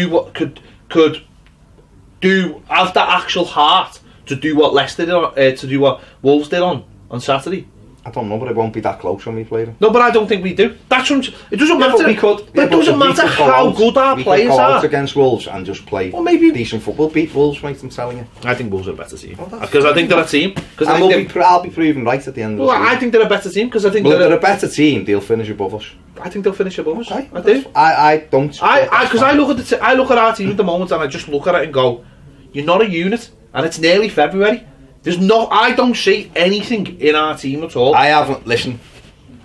have the actual heart to do what Leicester did, to do what Wolves did on Saturday? I don't know, but it won't be that close when we play them. No, but I don't think we do. It doesn't matter. It doesn't matter how good our players are. We could go out against Wolves and just play decent football. Beat Wolves, mate, I'm telling you. I think Wolves are a better team. Because I think they're a team. I'll be proven right at the end of the season. I think they're a better team because I think they're a better team. They'll finish above us. I think they'll finish above us. Okay. I do. I don't. Because I look at our team at the moment and I just look at it and go, you're not a unit, and it's nearly February. I don't see anything in our team at all. I haven't. Listen.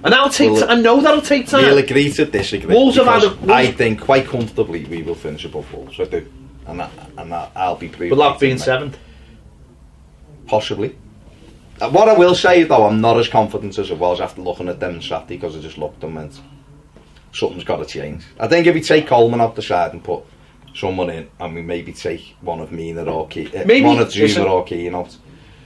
And I know that'll take time. We'll agree to disagree. Wolves I think quite comfortably we will finish above Wolves. I do. And that I'll be proven. Will that being 7th? Possibly. What I will say though, I'm not as confident as I was after looking at them on Saturday, because I just looked at them and something's got to change. I think if we take Coleman out the side and put someone in, and we maybe take one of Mina or one of Zuma or Keane out,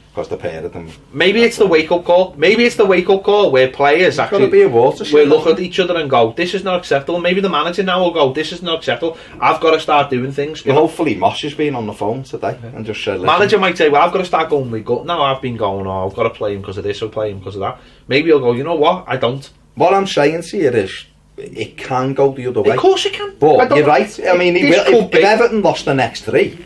because the pair of them. Maybe it's the wake-up call. Where players actually be a watershed. We look at each other and go, this is not acceptable. Maybe the manager now will go, this is not acceptable. I've got to start doing things. Well, hopefully Mosh has been on the phone today and just said, manager might say, well, I've got to start going with gut. Now I've been going, I've got to play him because of this or play him because of that. Maybe he'll go, you know what, I don't. What I'm saying to you is, it can go the other way. Of course it can. But you're right. I mean, if Everton lost the next 3,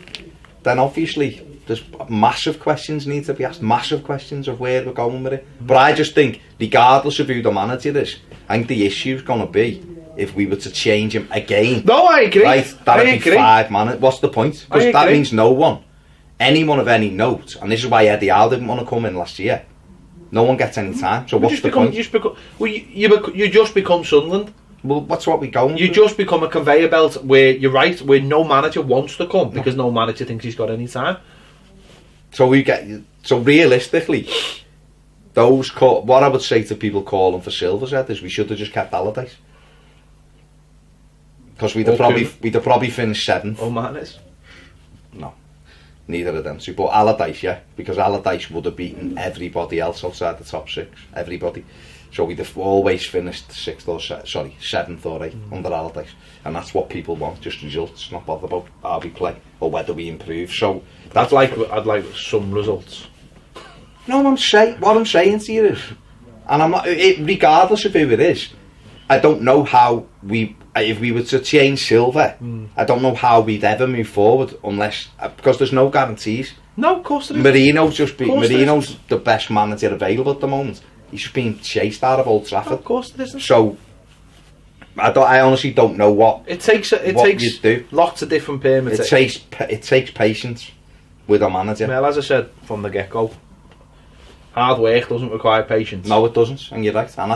then obviously there's massive questions need to be asked. Massive questions of where we're going with it. But I just think, regardless of who the manager is, I think the issue's going to be if we were to change him again. No, I agree. Right, that'd be 5 managers. What's the point? Because that means anyone of any note, and this is why Eddie Howe didn't want to come in last year. No one gets any time. So what's the point? You just become Sunderland. Well, that's what we're going. You just become a conveyor belt where you're right, where no manager wants to come because no manager thinks he's got any time. So realistically, what I would say to people calling for Silver's head is we should have just kept Allardyce, because we'd have probably finished 7th. Oh, Martinez? No, neither of them two. But Allardyce, yeah, because Allardyce would have beaten everybody else outside the top 6. Everybody. So we'd have always finished 7th or 8th under Allardyce, and that's what people want, just results, not bother about how we play or whether we improve. So I'd like some results. No, what I'm saying to you is, and I'm not, regardless of who it is, I don't know how if we were to change Silva, I don't know how we'd ever move forward unless because there's no guarantees. No, of course there is. Marino's the best manager available at the moment. He's just being chased out of Old Trafford. No, of course there isn't. So I honestly don't know what it takes. You do. Lots of different permutations. It takes patience with a manager. Well, as I said from the get-go, hard work doesn't require patience. No, it doesn't, and you're right. And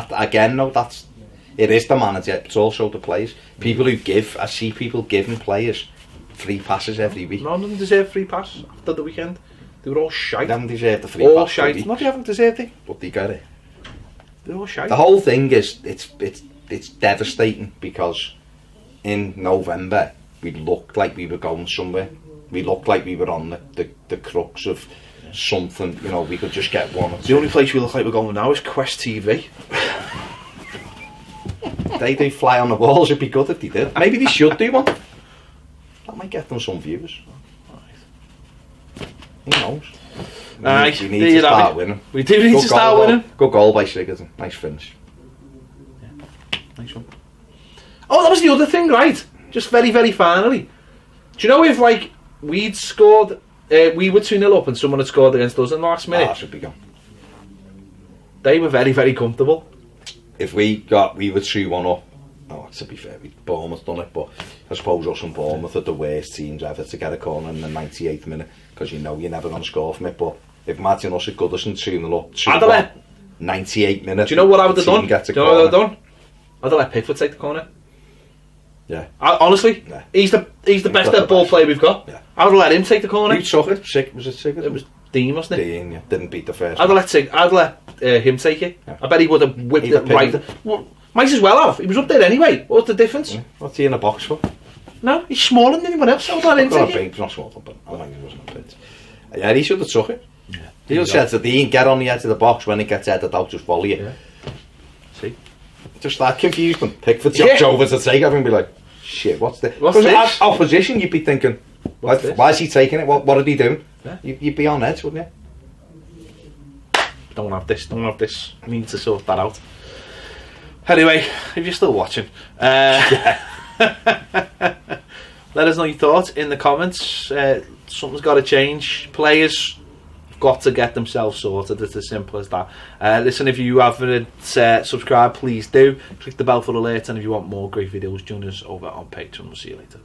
it is the manager. It's also the players. People who I see people giving players free passes every week. None of them deserve free pass after the weekend. They were all shite. They haven't deserved the free all pass. Shite. Not they haven't deserved it. But they got it. They're all shite. The whole thing is it's devastating because in November we looked like we were going somewhere. We looked like we were on the crux of something. You know, we could just get one. The only place we look like we're going now is Quest TV. They fly on the walls. It'd be good if they did. Maybe they should do one. That might get them some viewers. Who knows? We need to start winning. We do need to start winning. Good goal by Sigurdsson. Nice finish. Yeah. Nice one. Oh, that was the other thing, right? Just very, very finally. Do you know if like we'd scored, we were 2-0 up and someone had scored against us in the last minute? That should be gone. They were very, very comfortable. If we were 2-1 up. Oh, to be fair, Bournemouth done it, but I suppose us and Bournemouth are the worst teams ever to get a corner in the 98th minute because you know you're never going to score from it. But if imagine us at Goodison 2-0 up, 2-1, 98 minutes. Do you know what I would have done? Do you know what I would have done? I'd have let Pickford take the corner. Yeah. Honestly, yeah. He's the best dead ball player we've got. Yeah. I would have let him take the corner. Who took it? Was it Sigurdsson? It was Dean, wasn't it? Dean, yeah. Didn't beat the first. I'd let him take it. Yeah. I bet he would have whipped it right. Well, might as well have. He was up there anyway. What's the difference? Yeah. What's he in a box for? No, he's smaller than anyone else. I would let him take it. He's not smaller, but I think he wasn't a bit. Yeah, he should have took it. Yeah. He just said to Dean, get on the edge of the box when it gets headed out, just volley it. Yeah. See? Just that confused them. Pickford chopped over to take it and be like, shit, what's this? Because as opposition, you'd be thinking, why is he taking it? What are they doing? Yeah. You'd be on edge, wouldn't you? Don't have this. I need to sort that out. Anyway, if you're still watching, let us know your thoughts in the comments. Something's got to change. Players got to get themselves sorted. It's as simple as that. Listen, if you haven't subscribed, please do. Click the bell for alerts, and if you want more great videos, join us over on Patreon. We'll see you later.